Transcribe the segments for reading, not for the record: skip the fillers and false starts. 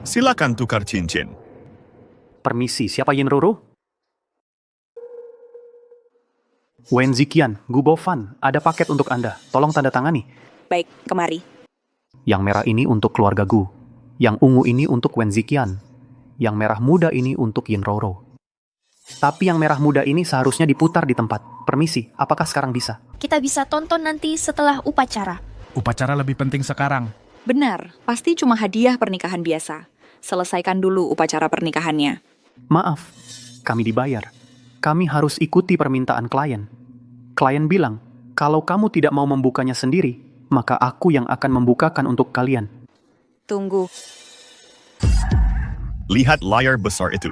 Silakan tukar cincin. Permisi, siapa Yinroro? Wen Ziqian, Gu Bofan, ada paket untuk Anda. Tolong tanda tangani. Baik, kemari. Yang merah ini untuk keluarga Gu. Yang ungu ini untuk Wen Ziqian. Yang merah muda ini untuk Yinroro. Tapi yang merah muda ini seharusnya diputar di tempat. Permisi, apakah sekarang bisa? Kita bisa tonton nanti setelah upacara. Upacara lebih penting sekarang. Benar, pasti cuma hadiah pernikahan biasa. Selesaikan dulu upacara pernikahannya. Maaf, kami dibayar. Kami harus ikuti permintaan klien. Klien bilang, kalau kamu tidak mau membukanya sendiri, maka aku yang akan membukakan untuk kalian. Tunggu. Lihat layar besar itu.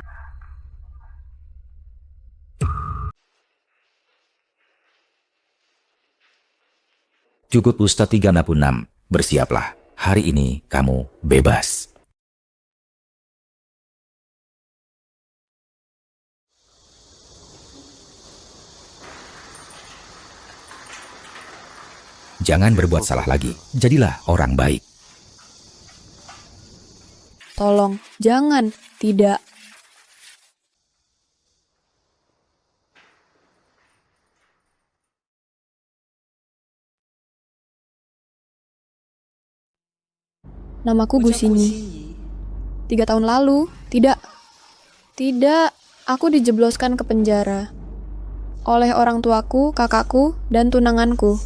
Cukup Ustadz 36, bersiaplah. Hari ini kamu bebas. Jangan berbuat salah lagi. Jadilah orang baik. Tolong, jangan, tidak. Namaku Gusini. 3 tahun lalu, tidak, aku dijebloskan ke penjara. Oleh orang tuaku, kakakku, dan tunanganku.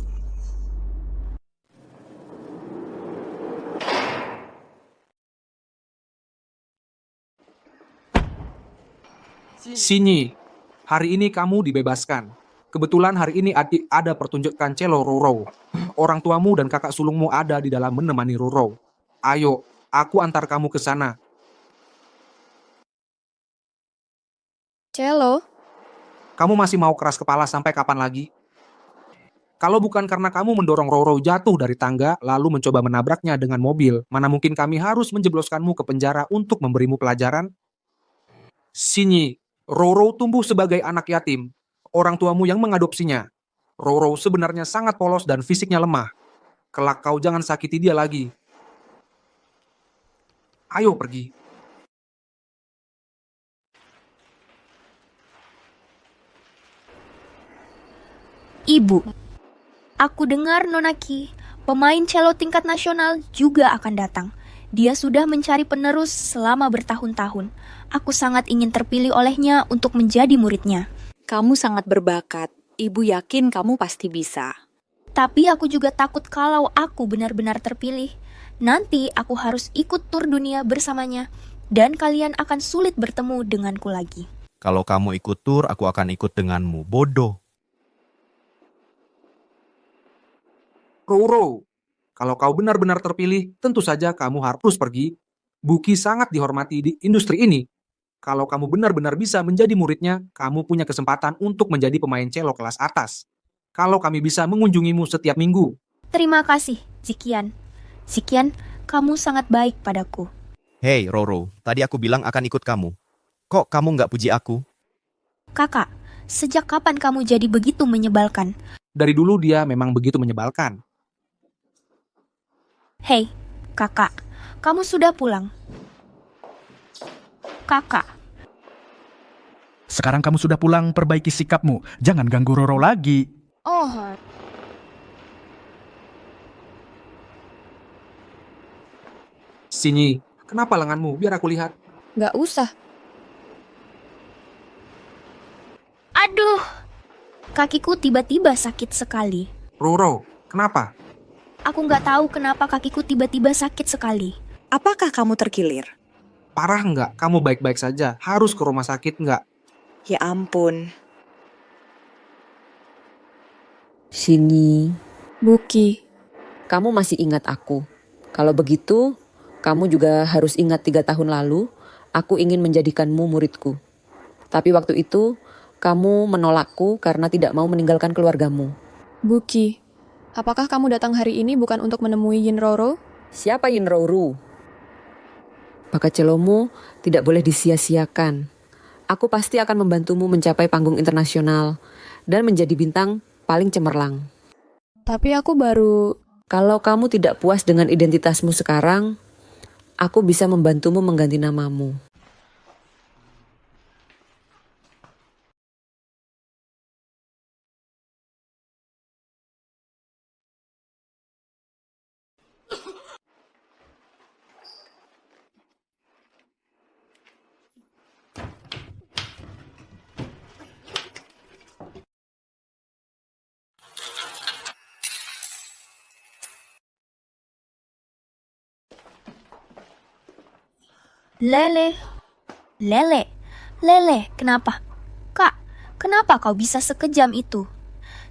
Sinyi, hari ini kamu dibebaskan. Kebetulan hari ini ada pertunjukan cello Roro. Orang tuamu dan kakak sulungmu ada di dalam menemani Roro. Ayo, aku antar kamu ke sana. Cello? Kamu masih mau keras kepala sampai kapan lagi? Kalau bukan karena kamu mendorong Roro jatuh dari tangga, lalu mencoba menabraknya dengan mobil, mana mungkin kami harus menjebloskanmu ke penjara untuk memberimu pelajaran? Sinyi, Roro tumbuh sebagai anak yatim. Orang tuamu yang mengadopsinya. Roro sebenarnya sangat polos dan fisiknya lemah. Kelak kau jangan sakiti dia lagi. Ayo pergi. Ibu, aku dengar Nonaki, pemain cello tingkat nasional juga akan datang. Dia sudah mencari penerus selama bertahun-tahun. Aku sangat ingin terpilih olehnya untuk menjadi muridnya. Kamu sangat berbakat. Ibu yakin kamu pasti bisa. Tapi aku juga takut kalau aku benar-benar terpilih. Nanti aku harus ikut tur dunia bersamanya. Dan kalian akan sulit bertemu denganku lagi. Kalau kamu ikut tur, aku akan ikut denganmu. Bodoh. Roro, kalau kau benar-benar terpilih, tentu saja kamu harus pergi. Buki sangat dihormati di industri ini. Kalau kamu benar-benar bisa menjadi muridnya, kamu punya kesempatan untuk menjadi pemain cello kelas atas. Kalau kami bisa mengunjungimu setiap minggu. Terima kasih, Ziqian. Ziqian, kamu sangat baik padaku. Hei, Roro, tadi aku bilang akan ikut kamu. Kok kamu nggak puji aku? Kakak, sejak kapan kamu jadi begitu menyebalkan? Dari dulu dia memang begitu menyebalkan. Hei, kakak, kamu sudah pulang. Kakak, Sekarang kamu sudah pulang, perbaiki sikapmu. Jangan ganggu Roro lagi. Oh, Sinyi, kenapa lenganmu? Biar aku lihat. nggak usah. aduh, kakiku tiba-tiba sakit sekali. Roro, kenapa? Aku nggak tahu kenapa kakiku tiba-tiba sakit sekali. Apakah kamu terkilir? Parah nggak? Kamu baik-baik saja. Harus ke rumah sakit nggak? Ya ampun. Sini, Buki, kamu masih ingat aku. Kalau begitu, kamu juga harus ingat 3 tahun lalu, aku ingin menjadikanmu muridku. Tapi waktu itu, kamu menolakku karena tidak mau meninggalkan keluargamu. Buki, apakah kamu datang hari ini bukan untuk menemui Yinroro? Siapa Yinroro? Bakat celomu tidak boleh disia-siakan. Aku pasti akan membantumu mencapai panggung internasional dan menjadi bintang paling cemerlang. Tapi aku baru... Kalau kamu tidak puas dengan identitasmu sekarang, Aku bisa membantumu mengganti namamu. Lele, Lele, kenapa? Kak, kenapa kau bisa sekejam itu?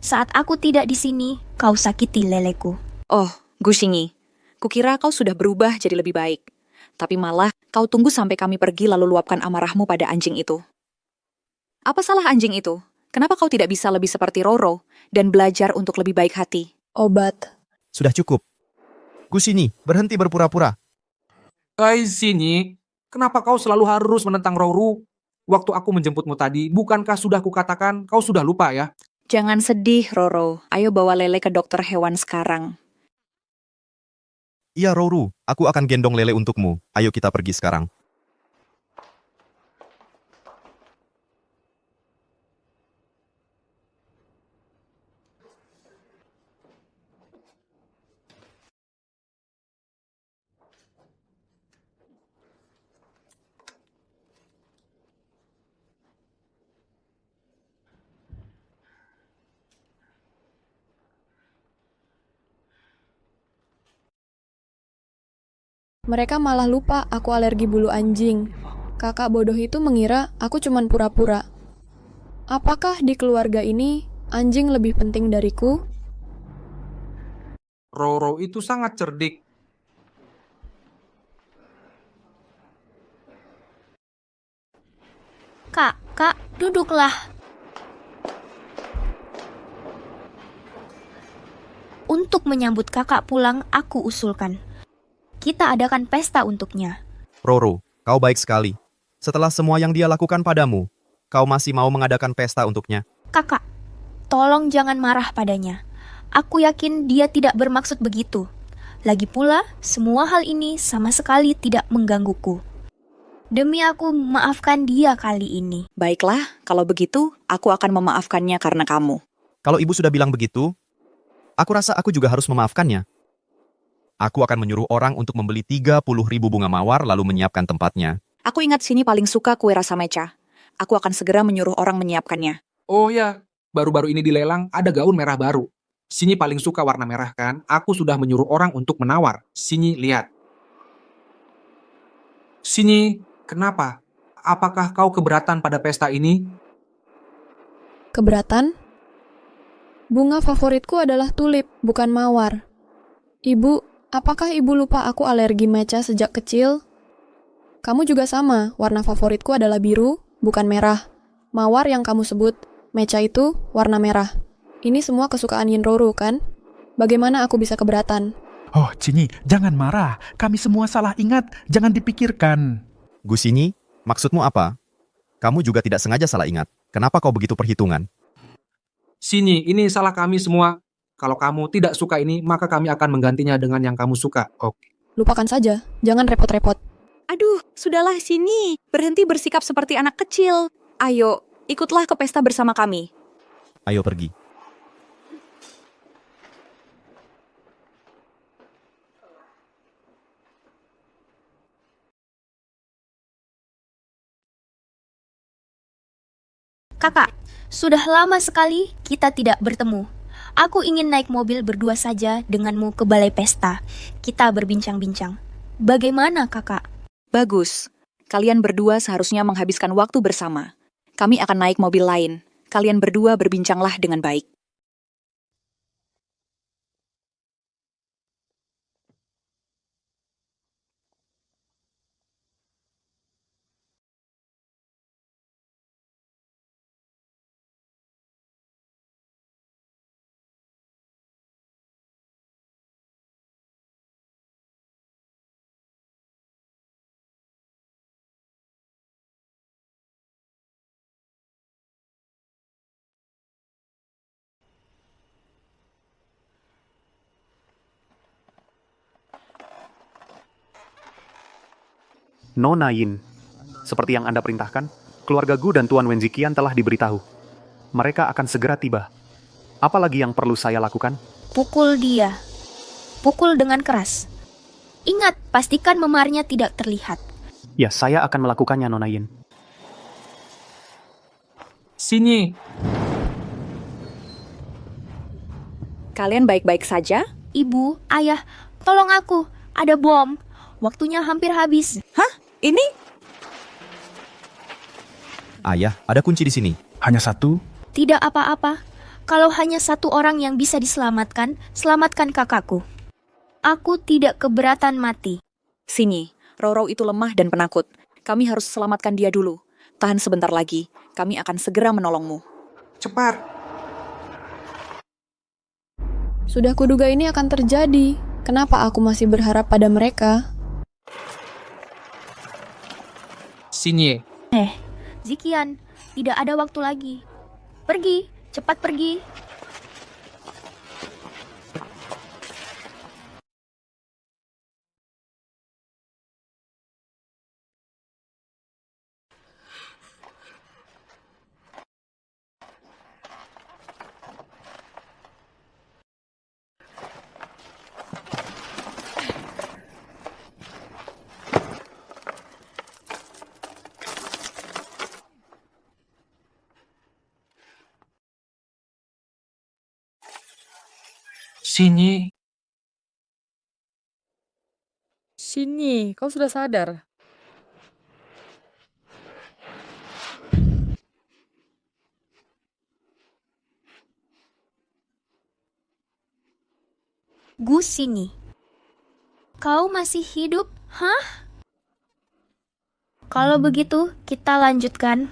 Saat aku tidak di sini, kau sakiti leleku. Oh, Gusingi, kukira kau sudah berubah jadi lebih baik. Tapi malah kau tunggu sampai kami pergi lalu luapkan amarahmu pada anjing itu. Apa salah anjing itu? Kenapa kau tidak bisa lebih seperti Roro dan belajar untuk lebih baik hati? Obat. Sudah cukup. Gusini, berhenti berpura-pura. Hai Sinyi, kenapa kau selalu harus menentang Roru? Waktu aku menjemputmu tadi, bukankah sudah kukatakan kau sudah lupa ya? Jangan sedih, Roro. Ayo bawa Lele ke dokter hewan sekarang. Iya, Roru, aku akan gendong Lele untukmu. Ayo kita pergi sekarang. Mereka malah lupa aku alergi bulu anjing. Kakak bodoh itu mengira aku cuman pura-pura. Apakah di keluarga ini anjing lebih penting dariku? Roro itu sangat cerdik. Kak, duduklah. Untuk menyambut kakak pulang, aku usulkan. Kita adakan pesta untuknya. Roro, kau baik sekali. Setelah semua yang dia lakukan padamu, kau masih mau mengadakan pesta untuknya. Kakak, tolong jangan marah padanya. Aku yakin dia tidak bermaksud begitu. Lagi pula, semua hal ini sama sekali tidak menggangguku. Demi aku memaafkan dia kali ini. Baiklah, kalau begitu, aku akan memaafkannya karena kamu. Kalau ibu sudah bilang begitu, aku rasa aku juga harus memaafkannya. Aku akan menyuruh orang untuk membeli 30.000 bunga mawar lalu menyiapkan tempatnya. Aku ingat sini paling suka kue rasa meca. Aku akan segera menyuruh orang menyiapkannya. Oh ya, baru-baru ini dilelang ada gaun merah baru. Sinyi paling suka warna merah kan? Aku sudah menyuruh orang untuk menawar. Sinyi, lihat. Sinyi, kenapa? Apakah kau keberatan pada pesta ini? Keberatan? Bunga favoritku adalah tulip, bukan mawar. Ibu, apakah ibu lupa aku alergi meca sejak kecil? Kamu juga sama, warna favoritku adalah biru, bukan merah. Mawar yang kamu sebut, meca itu warna merah. Ini semua kesukaan Yinroru, kan? Bagaimana aku bisa keberatan? Oh, Cinyi, jangan marah. Kami semua salah ingat. Jangan dipikirkan. Gusini, maksudmu apa? Kamu juga tidak sengaja salah ingat. Kenapa kau begitu perhitungan? Sinyi, ini salah kami semua. Kalau kamu tidak suka ini, maka kami akan menggantinya dengan yang kamu suka. Oke. Lupakan saja, jangan repot-repot. Aduh, sudahlah sini. Berhenti bersikap seperti anak kecil. Ayo, ikutlah ke pesta bersama kami. Ayo pergi. Kakak, sudah lama sekali kita tidak bertemu. Aku ingin naik mobil berdua saja denganmu ke balai pesta. Kita berbincang-bincang. Bagaimana, kakak? Bagus. Kalian berdua seharusnya menghabiskan waktu bersama. Kami akan naik mobil lain. Kalian berdua berbincanglah dengan baik. Nona Yin, seperti yang Anda perintahkan, keluarga Gu dan Tuan Wenzikian telah diberitahu. Mereka akan segera tiba. Apalagi yang perlu saya lakukan? Pukul dia. Pukul dengan keras. Ingat, pastikan memarnya tidak terlihat. Ya, saya akan melakukannya, Nona Yin. Sini. Kalian baik-baik saja? Ibu, ayah, tolong aku. Ada bom. Waktunya hampir habis. Hah? Ini? Ayah, ada kunci di sini. Hanya satu? Tidak apa-apa. Kalau hanya satu orang yang bisa diselamatkan, selamatkan kakakku. Aku tidak keberatan mati. Sini, Roro itu lemah dan penakut. Kami harus selamatkan dia dulu. Tahan sebentar lagi, kami akan segera menolongmu. Cepat. Sudah kuduga ini akan terjadi. Kenapa aku masih berharap pada mereka? Sini. Zikian, tidak ada waktu lagi. Pergi, cepat pergi. Sini. Sini, kau sudah sadar. Gus sini. Kau masih hidup? Hah? Kalau begitu, kita lanjutkan.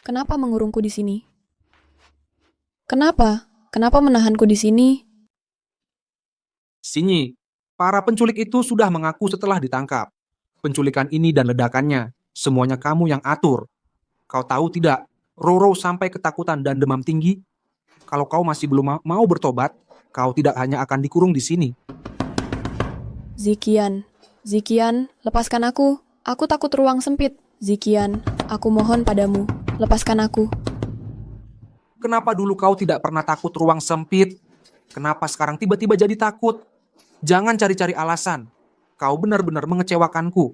Kenapa mengurungku di sini? Kenapa? Kenapa menahanku di sini? Sini. Para penculik itu sudah mengaku setelah ditangkap. Penculikan ini dan ledakannya, semuanya kamu yang atur. Kau tahu tidak, Roro sampai ketakutan dan demam tinggi. Kalau kau masih belum mau bertobat, kau tidak hanya akan dikurung di sini. Zikian, Zikian, lepaskan aku. Aku takut ruang sempit. Zikian, aku mohon padamu, lepaskan aku. Kenapa dulu kau tidak pernah takut ruang sempit? Kenapa sekarang tiba-tiba jadi takut? Jangan cari-cari alasan. Kau benar-benar mengecewakanku.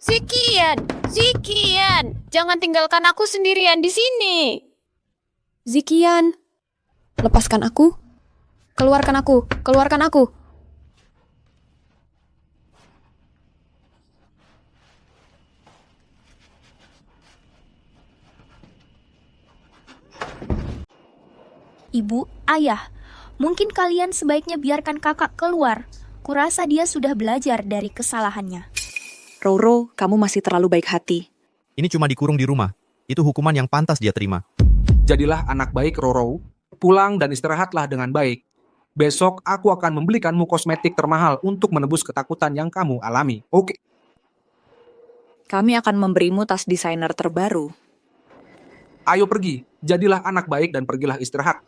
Zikian, Zikian, jangan tinggalkan aku sendirian di sini. Zikian, lepaskan aku. Keluarkan aku, keluarkan aku. Ibu, ayah, mungkin kalian sebaiknya biarkan kakak keluar. Kurasa dia sudah belajar dari kesalahannya. Roro, kamu masih terlalu baik hati. Ini cuma dikurung di rumah. Itu hukuman yang pantas dia terima. Jadilah anak baik, Roro. Pulang dan istirahatlah dengan baik. Besok aku akan membelikanmu kosmetik termahal untuk menebus ketakutan yang kamu alami. Oke. Kami akan memberimu tas desainer terbaru. Ayo pergi. Jadilah anak baik dan pergilah istirahat.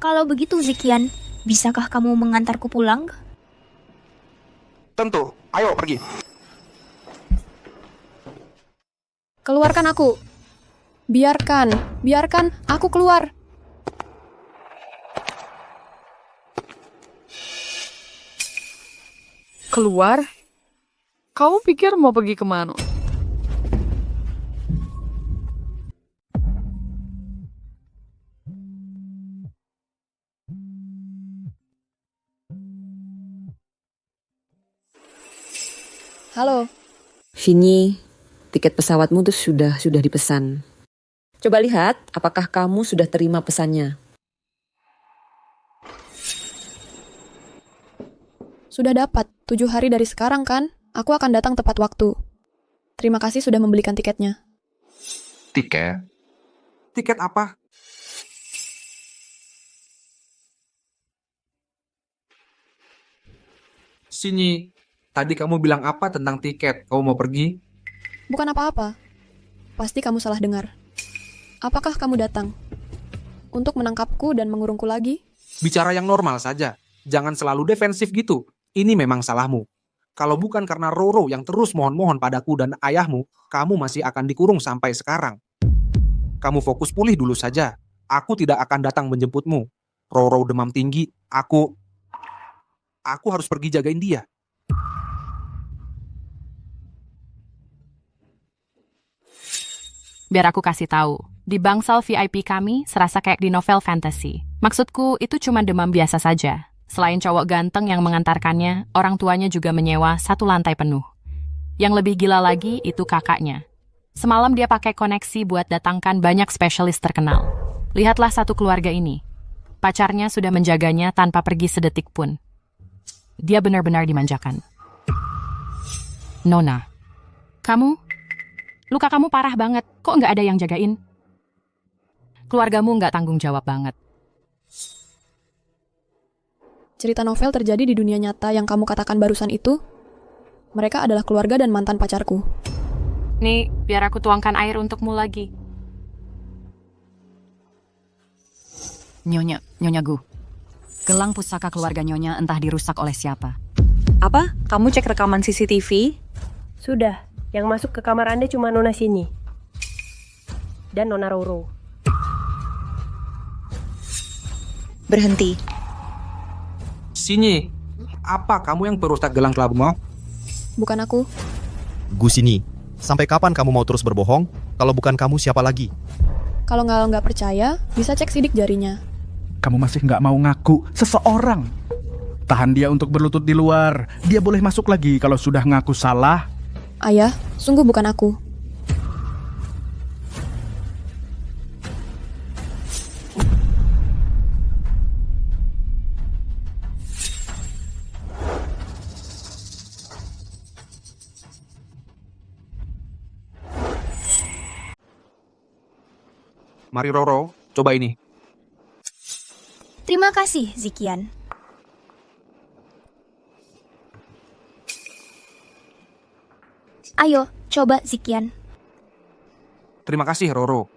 Kalau begitu, Zikian, bisakah kamu mengantarku pulang? Tentu. Ayo pergi. Keluarkan aku. Biarkan aku keluar. Keluar? Kamu pikir mau pergi kemana? Halo, Shinyi, tiket pesawatmu tuh sudah dipesan. Coba lihat, apakah kamu sudah terima pesannya? sudah dapat. 7 hari dari sekarang kan? Aku akan datang tepat waktu. Terima kasih sudah membelikan tiketnya. Tiket? Tiket apa? Sini, tadi kamu bilang apa tentang tiket? Kamu mau pergi? Bukan apa-apa. Pasti kamu salah dengar. Apakah kamu datang untuk menangkapku dan mengurungku lagi? Bicara yang normal saja. Jangan selalu defensif gitu. Ini memang salahmu. Kalau bukan karena Roro yang terus mohon-mohon padaku dan ayahmu, kamu masih akan dikurung sampai sekarang. Kamu fokus pulih dulu saja. Aku tidak akan datang menjemputmu. Roro demam tinggi. Aku harus pergi jagain dia. Biar aku kasih tahu, di bangsal VIP kami serasa kayak di novel fantasy. Maksudku itu cuma demam biasa saja. Selain cowok ganteng yang mengantarkannya, orang tuanya juga menyewa 1 lantai penuh. Yang lebih gila lagi itu kakaknya. Semalam dia pakai koneksi buat datangkan banyak spesialis terkenal. Lihatlah satu keluarga ini. Pacarnya sudah menjaganya tanpa pergi sedetik pun. Dia benar-benar dimanjakan. Nona, luka kamu parah banget, kok nggak ada yang jagain? Keluargamu nggak tanggung jawab banget. Cerita novel terjadi di dunia nyata yang kamu katakan barusan itu. Mereka adalah keluarga dan mantan pacarku. Nih, biar aku tuangkan air untukmu lagi. Nyonya Gu. Gelang pusaka keluarga Nyonya entah dirusak oleh siapa. Apa? Kamu cek rekaman CCTV? Sudah. Yang masuk ke kamar Anda cuma Nona Sini. Dan Nona Roro. Berhenti. Sini, apa kamu yang perusak gelang kelabumu? Bukan aku. Gus ini, sampai kapan kamu mau terus berbohong? Kalau bukan kamu, siapa lagi? Kalau nggak percaya, bisa cek sidik jarinya. Kamu masih nggak mau ngaku seseorang. Tahan dia untuk berlutut di luar. Dia boleh masuk lagi kalau sudah ngaku salah. Ayah, sungguh bukan aku. Mari Roro, coba ini. Terima kasih, Zikian. Ayo, coba Zikian. Terima kasih Roro.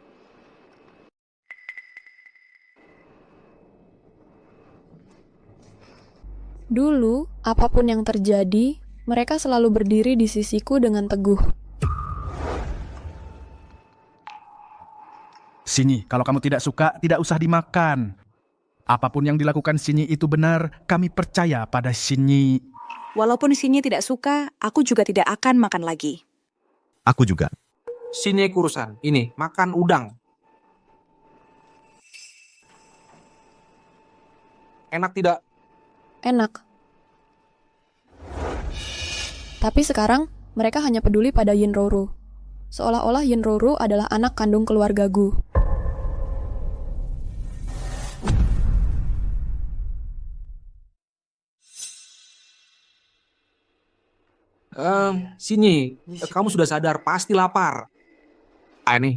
Dulu, apapun yang terjadi, mereka selalu berdiri di sisiku dengan teguh. Sini, kalau kamu tidak suka, tidak usah dimakan. Apapun yang dilakukan Sini itu benar, kami percaya pada Sini. Walaupun Sini tidak suka, aku juga tidak akan makan lagi. Aku juga. Sini kurusan, ini, makan udang. Enak tidak? Enak. Tapi sekarang, mereka hanya peduli pada Yin Roro. Seolah-olah Yin Roro adalah anak kandung keluarga Gu. Sini, kamu sudah sadar, pasti lapar. Ayo nih,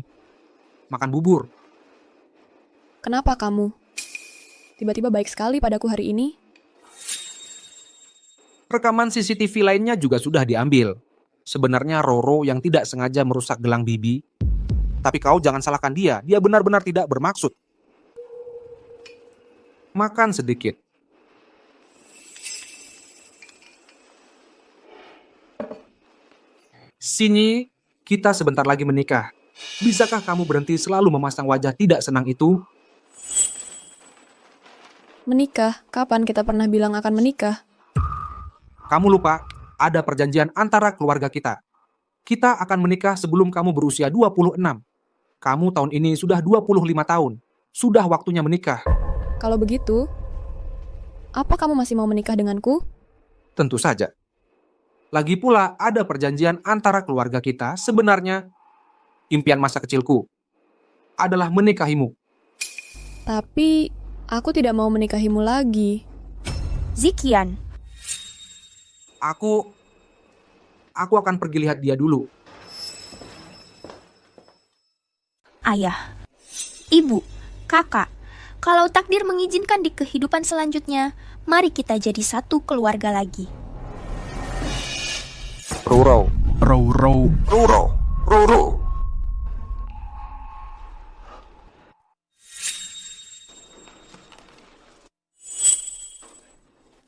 makan bubur. Kenapa kamu? Tiba-tiba baik sekali padaku hari ini. Rekaman CCTV lainnya juga sudah diambil. Sebenarnya Roro yang tidak sengaja merusak gelang Bibi. Tapi kau jangan salahkan dia, dia benar-benar tidak bermaksud. Makan sedikit. Sini, kita sebentar lagi menikah. Bisakah kamu berhenti selalu memasang wajah tidak senang itu? Menikah? Kapan kita pernah bilang akan menikah? Kamu lupa, ada perjanjian antara keluarga kita. Kita akan menikah sebelum kamu berusia 26. Kamu tahun ini sudah 25 tahun. Sudah waktunya menikah. Kalau begitu, apa kamu masih mau menikah denganku? Tentu saja. Lagi pula ada perjanjian antara keluarga kita. Sebenarnya, impian masa kecilku adalah menikahimu. Tapi, aku tidak mau menikahimu lagi. Zikian. Aku akan pergi lihat dia dulu. Ayah, ibu, kakak, kalau takdir mengizinkan di kehidupan selanjutnya, mari kita jadi satu keluarga lagi. Roro. Roro. Roro. Roro.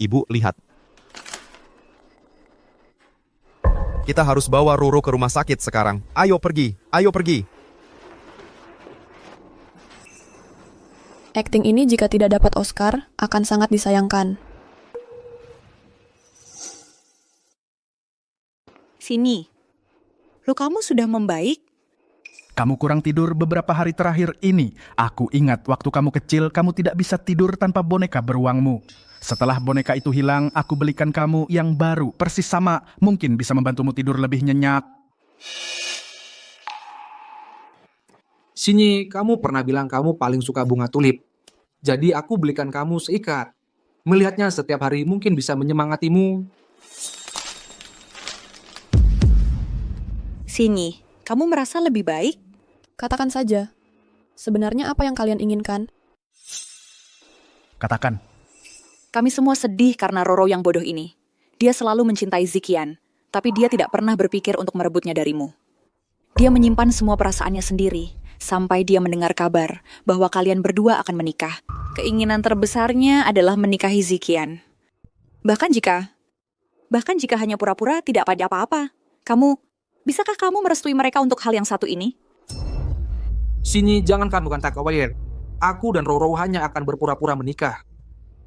Ibu, lihat. Kita harus bawa Roro ke rumah sakit sekarang. Ayo pergi, ayo pergi. Akting ini jika tidak dapat Oscar, akan sangat disayangkan. Sini. Lukamu sudah membaik? Kamu kurang tidur beberapa hari terakhir ini. Aku ingat waktu kamu kecil, kamu tidak bisa tidur tanpa boneka beruangmu. Setelah boneka itu hilang, aku belikan kamu yang baru, persis sama. Mungkin bisa membantumu tidur lebih nyenyak. Sini, kamu pernah bilang kamu paling suka bunga tulip. Jadi aku belikan kamu seikat. Melihatnya setiap hari mungkin bisa menyemangatimu. Sini, kamu merasa lebih baik? Katakan saja. Sebenarnya apa yang kalian inginkan? Katakan. Kami semua sedih karena Roro yang bodoh ini. Dia selalu mencintai Zikian, tapi dia tidak pernah berpikir untuk merebutnya darimu. Dia menyimpan semua perasaannya sendiri, sampai dia mendengar kabar bahwa kalian berdua akan menikah. Keinginan terbesarnya adalah menikahi Zikian. Bahkan jika hanya pura-pura tidak pada apa-apa. Bisakah kamu merestui mereka untuk hal yang satu ini? Sini, jangan kamu khawatir. Aku dan Roro hanya akan berpura-pura menikah.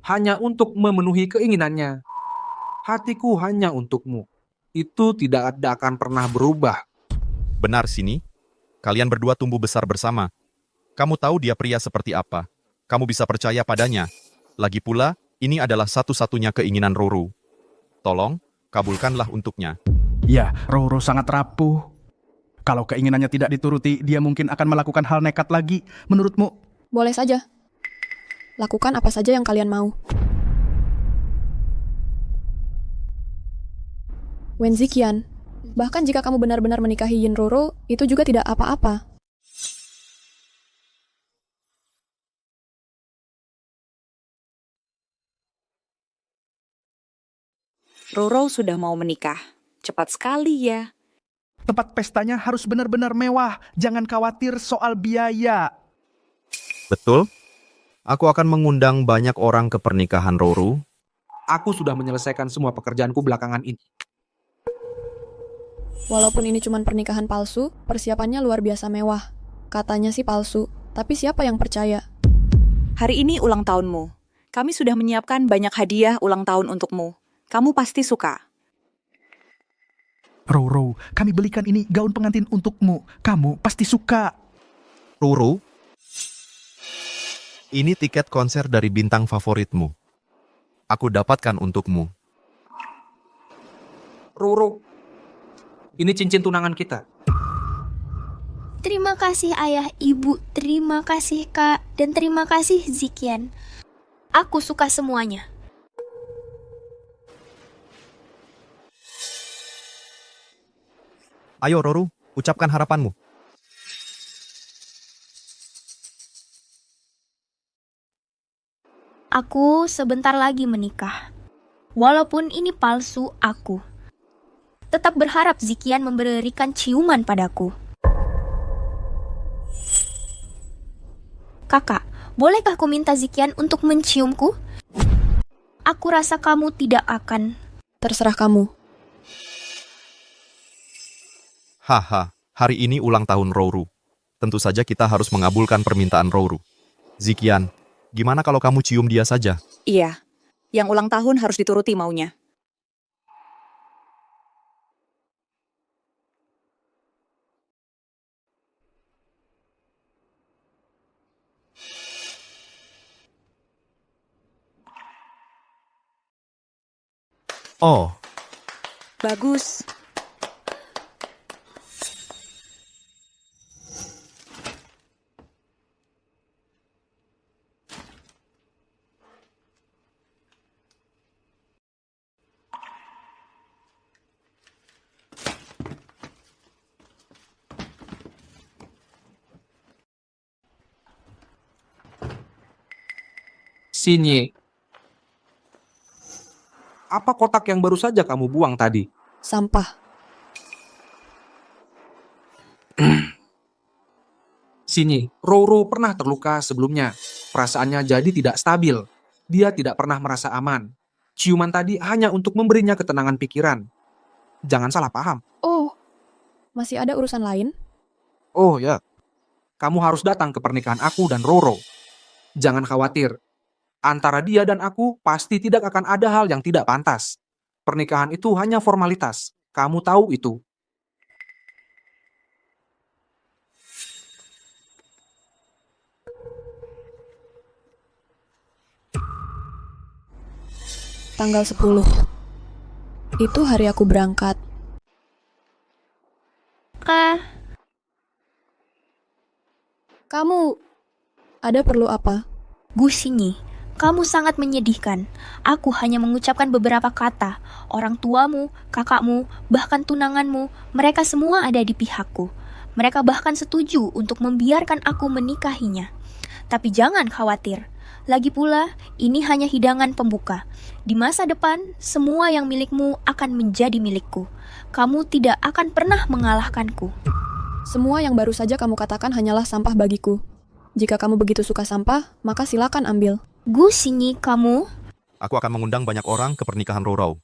Hanya untuk memenuhi keinginannya. Hatiku hanya untukmu. Itu tidak akan pernah berubah. Benar, Sini. Kalian berdua tumbuh besar bersama. Kamu tahu dia pria seperti apa. Kamu bisa percaya padanya. Lagi pula, ini adalah satu-satunya keinginan Roro. Tolong, kabulkanlah untuknya. Ya, Roro sangat rapuh. Kalau keinginannya tidak dituruti, dia mungkin akan melakukan hal nekat lagi. Menurutmu? Boleh saja. Lakukan apa saja yang kalian mau. Wen Zikian, bahkan jika kamu benar-benar menikahi Yin Roro, itu juga tidak apa-apa. Roro sudah mau menikah. Cepat sekali ya. Tempat pestanya harus benar-benar mewah. Jangan khawatir soal biaya. Betul? Aku akan mengundang banyak orang ke pernikahan Roro. Aku sudah menyelesaikan semua pekerjaanku belakangan ini. Walaupun ini cuma pernikahan palsu, persiapannya luar biasa mewah. Katanya sih palsu, tapi siapa yang percaya? Hari ini ulang tahunmu. Kami sudah menyiapkan banyak hadiah ulang tahun untukmu. Kamu pasti suka. Roro, kami belikan ini gaun pengantin untukmu. Kamu pasti suka. Roro? Ini tiket konser dari bintang favoritmu. Aku dapatkan untukmu. Roro, ini cincin tunangan kita. Terima kasih ayah, ibu, terima kasih kak, dan terima kasih Zikian. Aku suka semuanya. Ayo Roro, ucapkan harapanmu. Aku sebentar lagi menikah. Walaupun ini palsu, aku tetap berharap Zikian memberikan ciuman padaku. Kakak, bolehkah aku minta Zikian untuk menciumku? Aku rasa kamu tidak akan. Terserah kamu. Haha, hari ini ulang tahun Roro. Tentu saja kita harus mengabulkan permintaan Roro. Zikian, gimana kalau kamu cium dia saja? Iya, yang ulang tahun harus dituruti maunya. Oh, bagus. Sini. Apa kotak yang baru saja kamu buang tadi? Sampah. Sini, Roro pernah terluka sebelumnya. Perasaannya jadi tidak stabil. Dia tidak pernah merasa aman. Ciuman tadi hanya untuk memberinya ketenangan pikiran. Jangan salah paham. Oh, masih ada urusan lain? Oh ya, kamu harus datang ke pernikahan aku dan Roro. Jangan khawatir. Antara dia dan aku pasti tidak akan ada hal yang tidak pantas. Pernikahan itu hanya formalitas. Kamu tahu itu. Tanggal 10. Itu hari aku berangkat. Kamu ada perlu apa? Gu Xingyi, kamu sangat menyedihkan. Aku hanya mengucapkan beberapa kata. Orang tuamu, kakakmu, bahkan tunanganmu, mereka semua ada di pihakku. Mereka bahkan setuju untuk membiarkan aku menikahinya. Tapi jangan khawatir. Lagi pula, ini hanya hidangan pembuka. Di masa depan, semua yang milikmu akan menjadi milikku. Kamu tidak akan pernah mengalahkanku. Semua yang baru saja kamu katakan hanyalah sampah bagiku. Jika kamu begitu suka sampah, maka silakan ambil. Gu Xingyi, kamu? Aku akan mengundang banyak orang ke pernikahan Roro.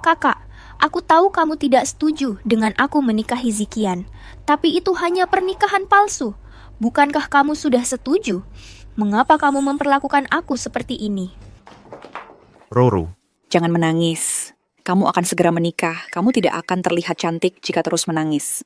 Kakak, aku tahu kamu tidak setuju dengan aku menikahi Zikian. Tapi itu hanya pernikahan palsu. Bukankah kamu sudah setuju? Mengapa kamu memperlakukan aku seperti ini? Roro, Jangan menangis. Kamu akan segera menikah. Kamu tidak akan terlihat cantik jika terus menangis.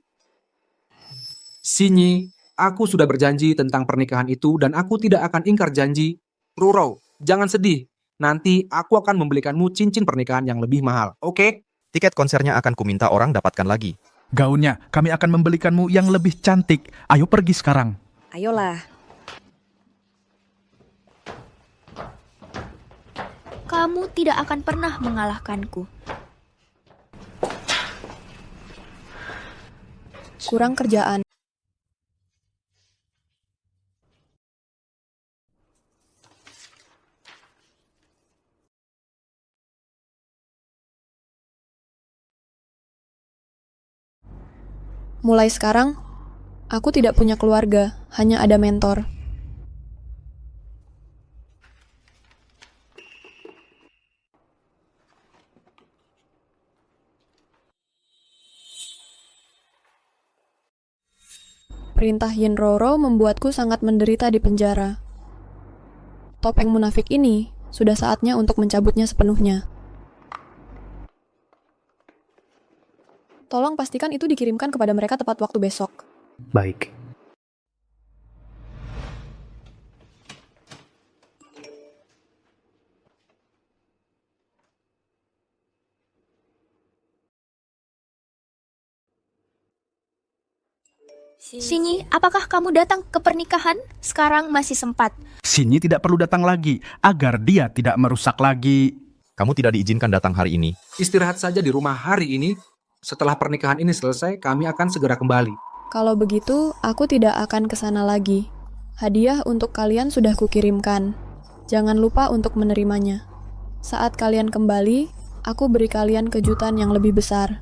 Xingyi, aku sudah berjanji tentang pernikahan itu dan aku tidak akan ingkar janji. Roro, jangan sedih. Nanti aku akan membelikanmu cincin pernikahan yang lebih mahal, oke? tiket konsernya akan kuminta orang dapatkan lagi. Gaunnya, kami akan membelikanmu yang lebih cantik. Ayo pergi sekarang. Ayolah. Kamu tidak akan pernah mengalahkanku. Kurang kerjaan. Mulai sekarang, aku tidak punya keluarga, hanya ada mentor. Perintah Yin Roro membuatku sangat menderita di penjara. Topeng munafik ini sudah saatnya untuk mencabutnya sepenuhnya. Tolong pastikan itu dikirimkan kepada mereka tepat waktu besok. Baik. Xingyi, apakah kamu datang ke pernikahan? Sekarang masih sempat. Xingyi tidak perlu datang lagi, agar dia tidak merusak lagi. Kamu tidak diizinkan datang hari ini. Istirahat saja di rumah hari ini. Setelah pernikahan ini selesai, kami akan segera kembali. Kalau begitu, aku tidak akan ke sana lagi. Hadiah untuk kalian sudah kukirimkan. Jangan lupa untuk menerimanya. Saat kalian kembali, aku beri kalian kejutan yang lebih besar.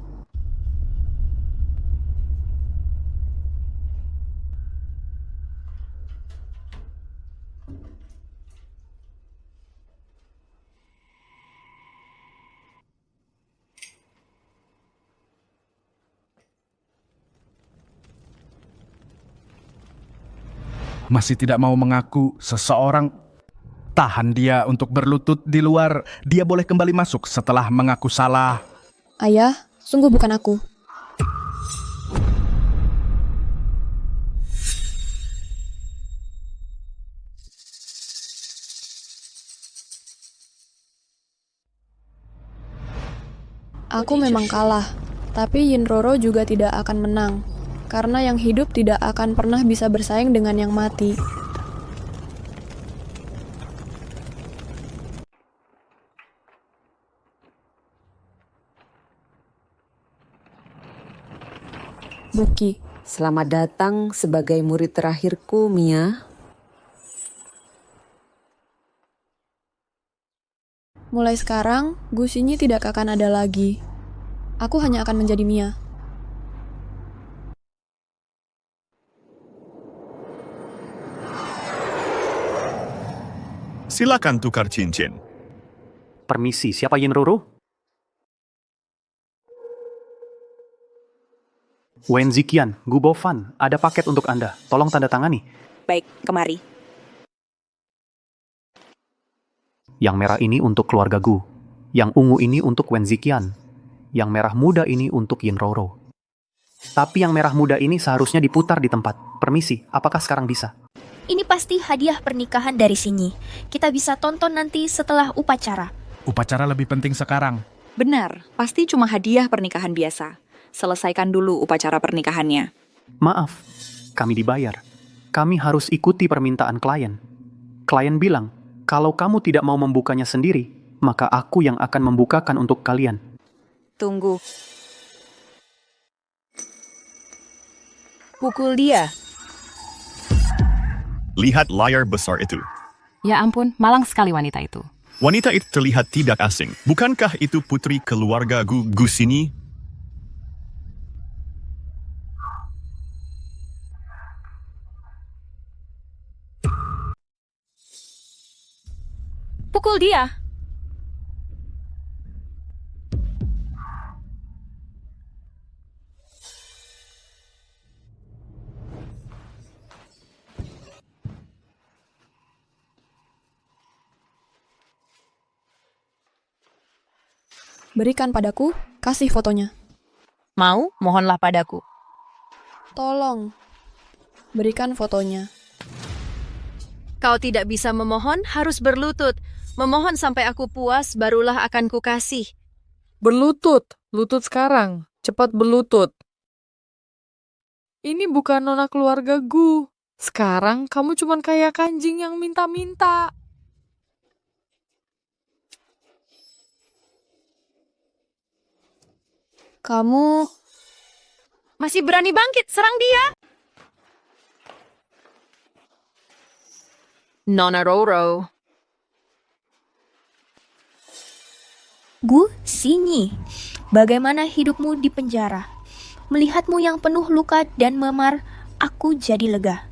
Masih tidak mau mengaku seseorang. Tahan dia untuk berlutut di luar. Dia boleh kembali masuk setelah mengaku salah. Ayah, sungguh bukan aku. Aku memang kalah, tapi Yin Roro juga tidak akan menang. Karena yang hidup tidak akan pernah bisa bersaing dengan yang mati. Buki. Selamat datang sebagai murid terakhirku, Mia. Mulai sekarang, Gu Xinyi tidak akan ada lagi. Aku hanya akan menjadi Mia. Silakan tukar cincin. Permisi, siapa Yinroro? Wen Ziqian, Gu Bofan, ada paket untuk Anda. Tolong tanda tangani. Baik, kemari. Yang merah ini untuk keluarga Gu. Yang ungu ini untuk Wen Ziqian. Yang merah muda ini untuk Yinroro. Tapi yang merah muda ini seharusnya diputar di tempat. Permisi, apakah sekarang bisa? Ini pasti hadiah pernikahan dari Xinyi. Kita bisa tonton nanti setelah upacara. Upacara lebih penting sekarang. Benar, pasti cuma hadiah pernikahan biasa. Selesaikan dulu upacara pernikahannya. Maaf, kami dibayar. Kami harus ikuti permintaan klien. Klien bilang, kalau kamu tidak mau membukanya sendiri, maka aku yang akan membukakan untuk kalian. Tunggu. Pukul dia. Lihat layar besar itu. Ya ampun, malang sekali wanita itu. Wanita itu terlihat tidak asing. Bukankah itu putri keluarga Gu Xinyi? Pukul dia. Berikan padaku, kasih fotonya. Mau? Mohonlah padaku. Tolong, berikan fotonya. Kau tidak bisa memohon, harus berlutut. Memohon sampai aku puas, barulah akan kukasih. Berlutut, lutut sekarang. Cepat berlutut. Ini bukan nona keluarga Gu. Sekarang kamu cuman kayak kanjing yang minta-minta. Kamu masih berani bangkit, serang dia. Nona Roro. Gu Xinyi, bagaimana hidupmu di penjara? Melihatmu yang penuh luka dan memar, aku jadi lega.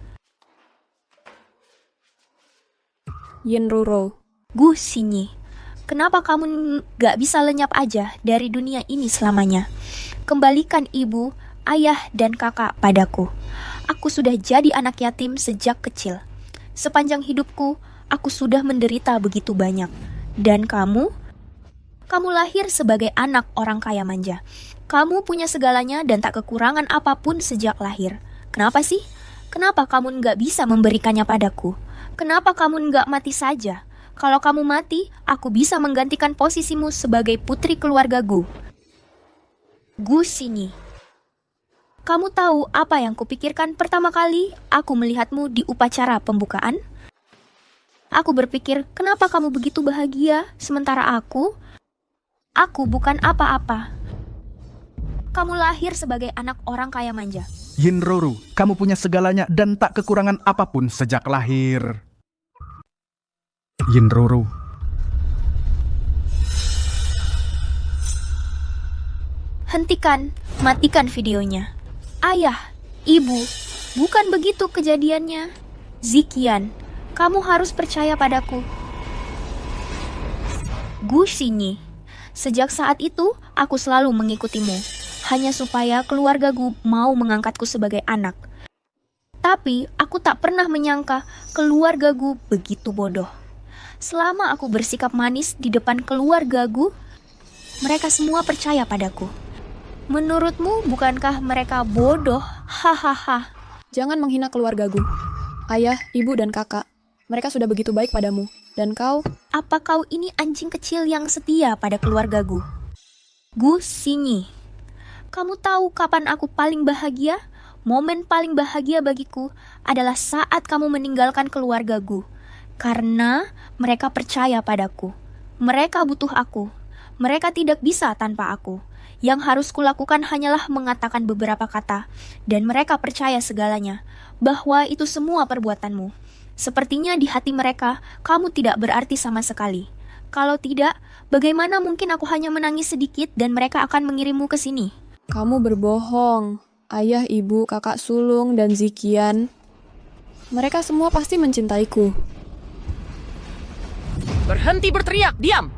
Yinroro. Gu Xinyi, kenapa kamu gak bisa lenyap aja dari dunia ini selamanya? Kembalikan ibu, ayah, dan kakak padaku. Aku sudah jadi anak yatim sejak kecil. Sepanjang hidupku, aku sudah menderita begitu banyak. Dan kamu lahir sebagai anak orang kaya manja. Kamu punya segalanya dan tak kekurangan apapun sejak lahir. Kenapa sih? Kenapa kamu nggak bisa memberikannya padaku? Kenapa kamu nggak mati saja? Kalau kamu mati, aku bisa menggantikan posisimu sebagai putri keluarga Gu. Gu Xinyi. Kamu tahu apa yang kupikirkan pertama kali aku melihatmu di upacara pembukaan? Aku berpikir, kenapa kamu begitu bahagia sementara aku bukan apa-apa. Kamu lahir sebagai anak orang kaya manja. Yinroro, kamu punya segalanya dan tak kekurangan apapun sejak lahir. Yinroro. Hentikan, matikan videonya. Ayah, ibu, bukan begitu kejadiannya. Ziqian, kamu harus percaya padaku. Gu Xinyi, sejak saat itu aku selalu mengikutimu, hanya supaya keluarga Gu mau mengangkatku sebagai anak. Tapi aku tak pernah menyangka keluarga Gu begitu bodoh. Selama aku bersikap manis di depan keluarga Gu, mereka semua percaya padaku. Menurutmu, bukankah mereka bodoh? Hahaha. Jangan menghina keluarga Gu. Ayah, ibu, dan kakak. Mereka sudah begitu baik padamu. Dan kau? Apa kau ini anjing kecil yang setia pada keluarga Gu? Gu Xinyi. Kamu tahu kapan aku paling bahagia? Momen paling bahagia bagiku adalah saat kamu meninggalkan keluarga Gu. Karena mereka percaya padaku. Mereka butuh aku. Mereka tidak bisa tanpa aku. Yang harus kulakukan hanyalah mengatakan beberapa kata, dan mereka percaya segalanya, bahwa itu semua perbuatanmu. Sepertinya di hati mereka, kamu tidak berarti sama sekali. Kalau tidak, bagaimana mungkin aku hanya menangis sedikit dan mereka akan mengirimmu ke sini? Kamu berbohong. Ayah, ibu, kakak sulung, dan Zikian. Mereka semua pasti mencintaiku. Berhenti berteriak, diam!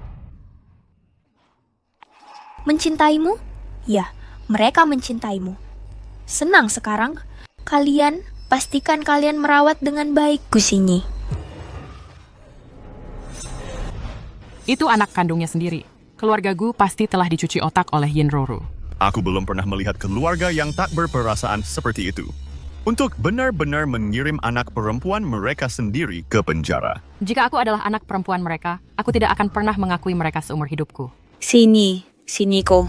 Mencintaimu? Ya, mereka mencintaimu. Senang sekarang. Kalian, pastikan kalian merawat dengan baik Gusinyi. Itu anak kandungnya sendiri. Keluarga Gu pasti telah dicuci otak oleh Yinroro. Aku belum pernah melihat keluarga yang tak berperasaan seperti itu. Untuk benar-benar mengirim anak perempuan mereka sendiri ke penjara. Jika aku adalah anak perempuan mereka, aku tidak akan pernah mengakui mereka seumur hidupku. Sini Ko.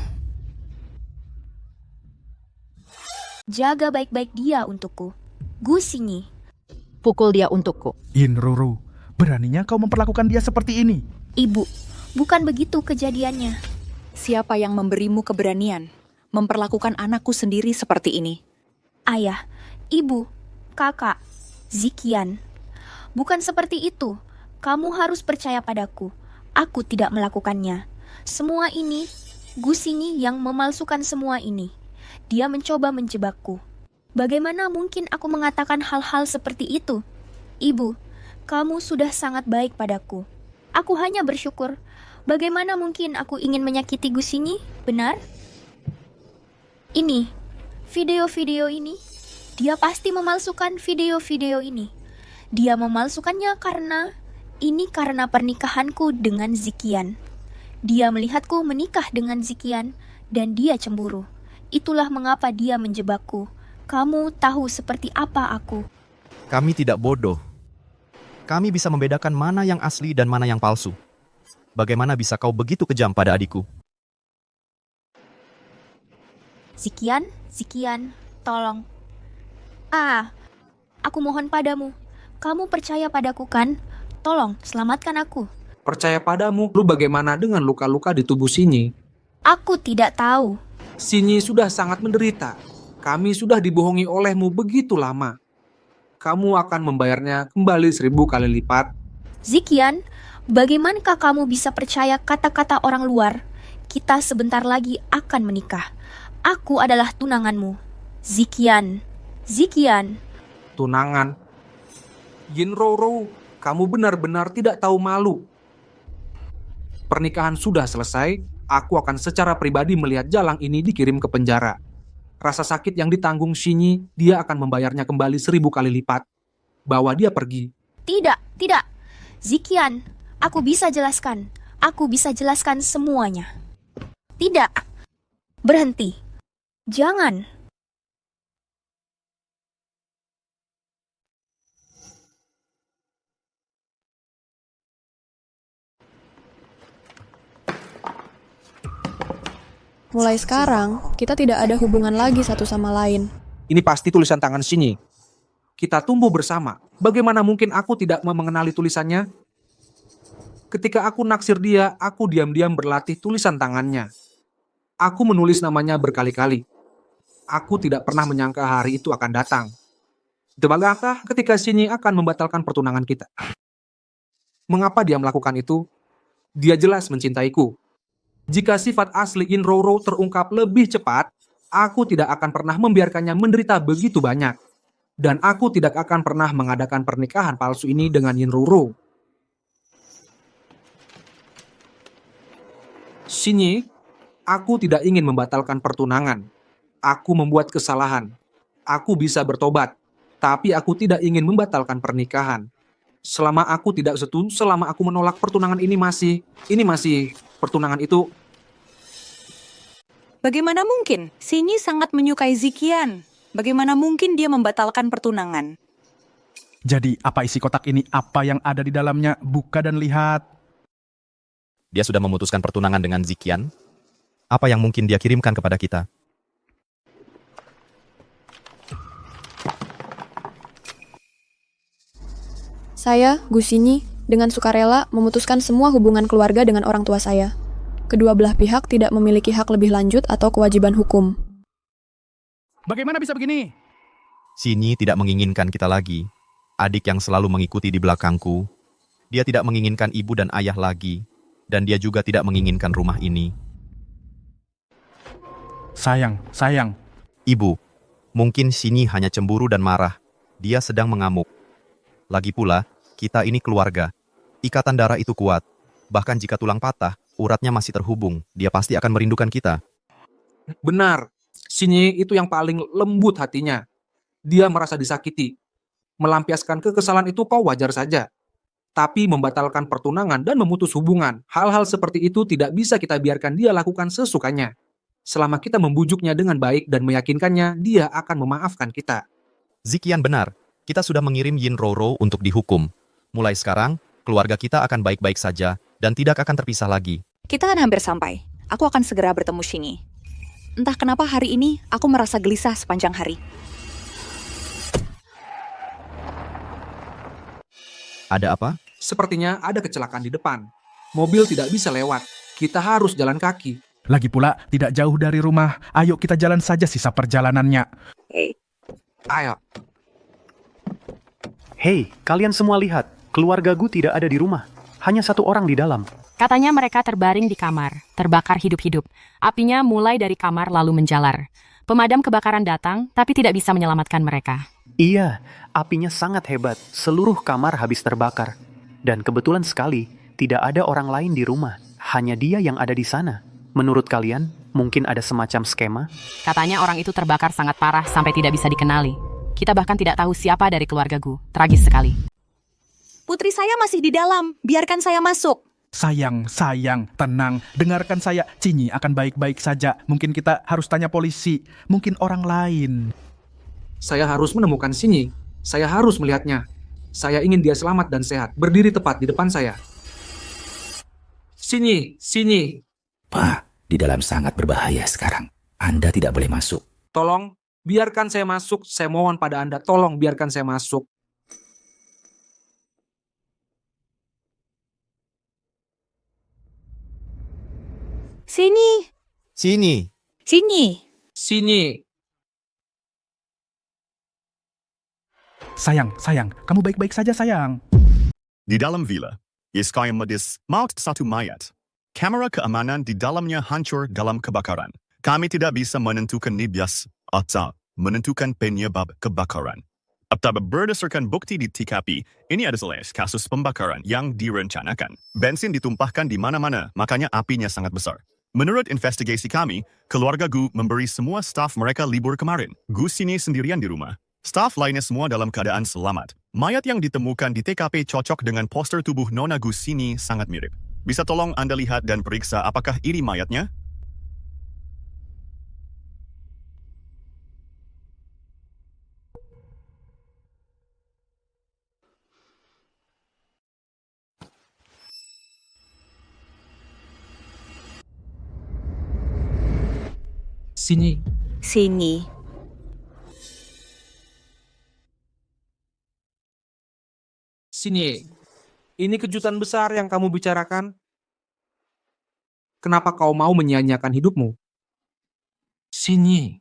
Jaga baik-baik dia untukku. Gusinyi. Pukul dia untukku. Yinroro, beraninya kau memperlakukan dia seperti ini? Ibu, bukan begitu kejadiannya. Siapa yang memberimu keberanian memperlakukan anakku sendiri seperti ini? Ayah, ibu, kakak, Zikian. Bukan seperti itu. Kamu harus percaya padaku. Aku tidak melakukannya. Semua ini, Gusinyi yang memalsukan semua ini. Dia mencoba menjebakku. Bagaimana mungkin aku mengatakan hal-hal seperti itu? Ibu, kamu sudah sangat baik padaku. Aku hanya bersyukur. Bagaimana mungkin aku ingin menyakiti Gusinyi? Benar? Ini, video-video ini. Dia pasti memalsukan video-video ini. Dia memalsukannya karena pernikahanku dengan Zikian. Dia melihatku menikah dengan Zikian dan dia cemburu. Itulah mengapa dia menjebakku. Kamu tahu seperti apa aku. Kami tidak bodoh. Kami bisa membedakan mana yang asli dan mana yang palsu. Bagaimana bisa kau begitu kejam pada adikku? Zikian, tolong. Aku mohon padamu. Kamu percaya padaku kan? Tolong, selamatkan aku. Percaya padamu, lu bagaimana dengan luka-luka di tubuh Sinyi? Aku tidak tahu. Sinyi sudah sangat menderita. Kami sudah dibohongi olehmu begitu lama. Kamu akan membayarnya kembali 1000 kali lipat. Zikian, bagaimanakah kamu bisa percaya kata-kata orang luar? Kita sebentar lagi akan menikah. Aku adalah tunanganmu. Zikian. Tunangan. Yinroro, kamu benar-benar tidak tahu malu. Pernikahan sudah selesai, aku akan secara pribadi melihat Jalang ini dikirim ke penjara. Rasa sakit yang ditanggung Sinyi, dia akan membayarnya kembali 1000 kali lipat. Bawa dia pergi. Tidak. Zikian, aku bisa jelaskan. Aku bisa jelaskan semuanya. Tidak. Berhenti. Jangan. Mulai sekarang, kita tidak ada hubungan lagi satu sama lain. Ini pasti tulisan tangan Sinyi. Kita tumbuh bersama. Bagaimana mungkin aku tidak mengenali tulisannya? Ketika aku naksir dia, aku diam-diam berlatih tulisan tangannya. Aku menulis namanya berkali-kali. Aku tidak pernah menyangka hari itu akan datang. Tebakkah ketika Sinyi akan membatalkan pertunangan kita? Mengapa dia melakukan itu? Dia jelas mencintaiku. Jika sifat asli Yinroro terungkap lebih cepat, aku tidak akan pernah membiarkannya menderita begitu banyak. Dan aku tidak akan pernah mengadakan pernikahan palsu ini dengan Yinroro. Sinyi, aku tidak ingin membatalkan pertunangan. Aku membuat kesalahan. Aku bisa bertobat, tapi aku tidak ingin membatalkan pernikahan. Selama aku tidak setuju, selama aku menolak pertunangan ini masih pertunangan itu. Bagaimana mungkin? Sinyi sangat menyukai Zikian. Bagaimana mungkin dia membatalkan pertunangan? Jadi apa isi kotak ini? Apa yang ada di dalamnya? Buka dan lihat. Dia sudah memutuskan pertunangan dengan Zikian. Apa yang mungkin dia kirimkan kepada kita? Saya, Gusinyi, dengan sukarela memutuskan semua hubungan keluarga dengan orang tua saya. Kedua belah pihak tidak memiliki hak lebih lanjut atau kewajiban hukum. Bagaimana bisa begini? Sinyi tidak menginginkan kita lagi. Adik yang selalu mengikuti di belakangku. Dia tidak menginginkan ibu dan ayah lagi. Dan dia juga tidak menginginkan rumah ini. Sayang. Ibu, mungkin Sini hanya cemburu dan marah. Dia sedang mengamuk. Lagi pula, kita ini keluarga. Ikatan darah itu kuat. Bahkan jika tulang patah, uratnya masih terhubung. Dia pasti akan merindukan kita. Benar, Sini itu yang paling lembut hatinya. Dia merasa disakiti. Melampiaskan kekesalan itu kau wajar saja. Tapi membatalkan pertunangan dan memutus hubungan, hal-hal seperti itu tidak bisa kita biarkan dia lakukan sesukanya. Selama kita membujuknya dengan baik dan meyakinkannya, dia akan memaafkan kita. Zikian benar, kita sudah mengirim Yin Roro untuk dihukum. Mulai sekarang, keluarga kita akan baik-baik saja dan tidak akan terpisah lagi. Kita kan hampir sampai. Aku akan segera bertemu Shinyi. Entah kenapa hari ini aku merasa gelisah sepanjang hari. Ada apa? Sepertinya ada kecelakaan di depan. Mobil tidak bisa lewat. Kita harus jalan kaki. Lagi pula, tidak jauh dari rumah. Ayo kita jalan saja sisa perjalanannya. Ayo. Hei, kalian semua lihat. Keluarga Gu tidak ada di rumah. Hanya satu orang di dalam. Katanya mereka terbaring di kamar, terbakar hidup-hidup. Apinya mulai dari kamar lalu menjalar. Pemadam kebakaran datang, tapi tidak bisa menyelamatkan mereka. Iya, apinya sangat hebat. Seluruh kamar habis terbakar. Dan kebetulan sekali, tidak ada orang lain di rumah. Hanya dia yang ada di sana. Menurut kalian, mungkin ada semacam skema? Katanya orang itu terbakar sangat parah sampai tidak bisa dikenali. Kita bahkan tidak tahu siapa dari keluarga Gu. Tragis sekali. Putri saya masih di dalam. Biarkan saya masuk. Sayang, tenang. Dengarkan saya, Shinyi akan baik-baik saja. Mungkin kita harus tanya polisi. Mungkin orang lain. Saya harus menemukan Shinyi. Saya harus melihatnya. Saya ingin dia selamat dan sehat. Berdiri tepat di depan saya. Shinyi. Pak, di dalam sangat berbahaya sekarang. Anda tidak boleh masuk. Tolong, biarkan saya masuk. Saya mohon pada Anda, tolong biarkan saya masuk. Sini. Sayang, kamu baik-baik saja sayang. Di dalam villa, Iskaya medis maut satu mayat. Kamera keamanan di dalamnya hancur dalam kebakaran. Kami tidak bisa menentukan nibyas atau menentukan penyebab kebakaran. Tapi berdasarkan bukti di TKP, ini adalah kasus pembakaran yang direncanakan. Bensin ditumpahkan di mana-mana, makanya apinya sangat besar. Menurut investigasi kami, keluarga Gu memberi semua staf mereka libur kemarin. Gu Sini sendirian di rumah. Staf lainnya semua dalam keadaan selamat. Mayat yang ditemukan di TKP cocok dengan poster tubuh Nona Gu Sini sangat mirip. Bisa tolong Anda lihat dan periksa apakah ini mayatnya? Shinyi. Ini kejutan besar yang kamu bicarakan. Kenapa kau mau menyia-nyiakan hidupmu? Shinyi.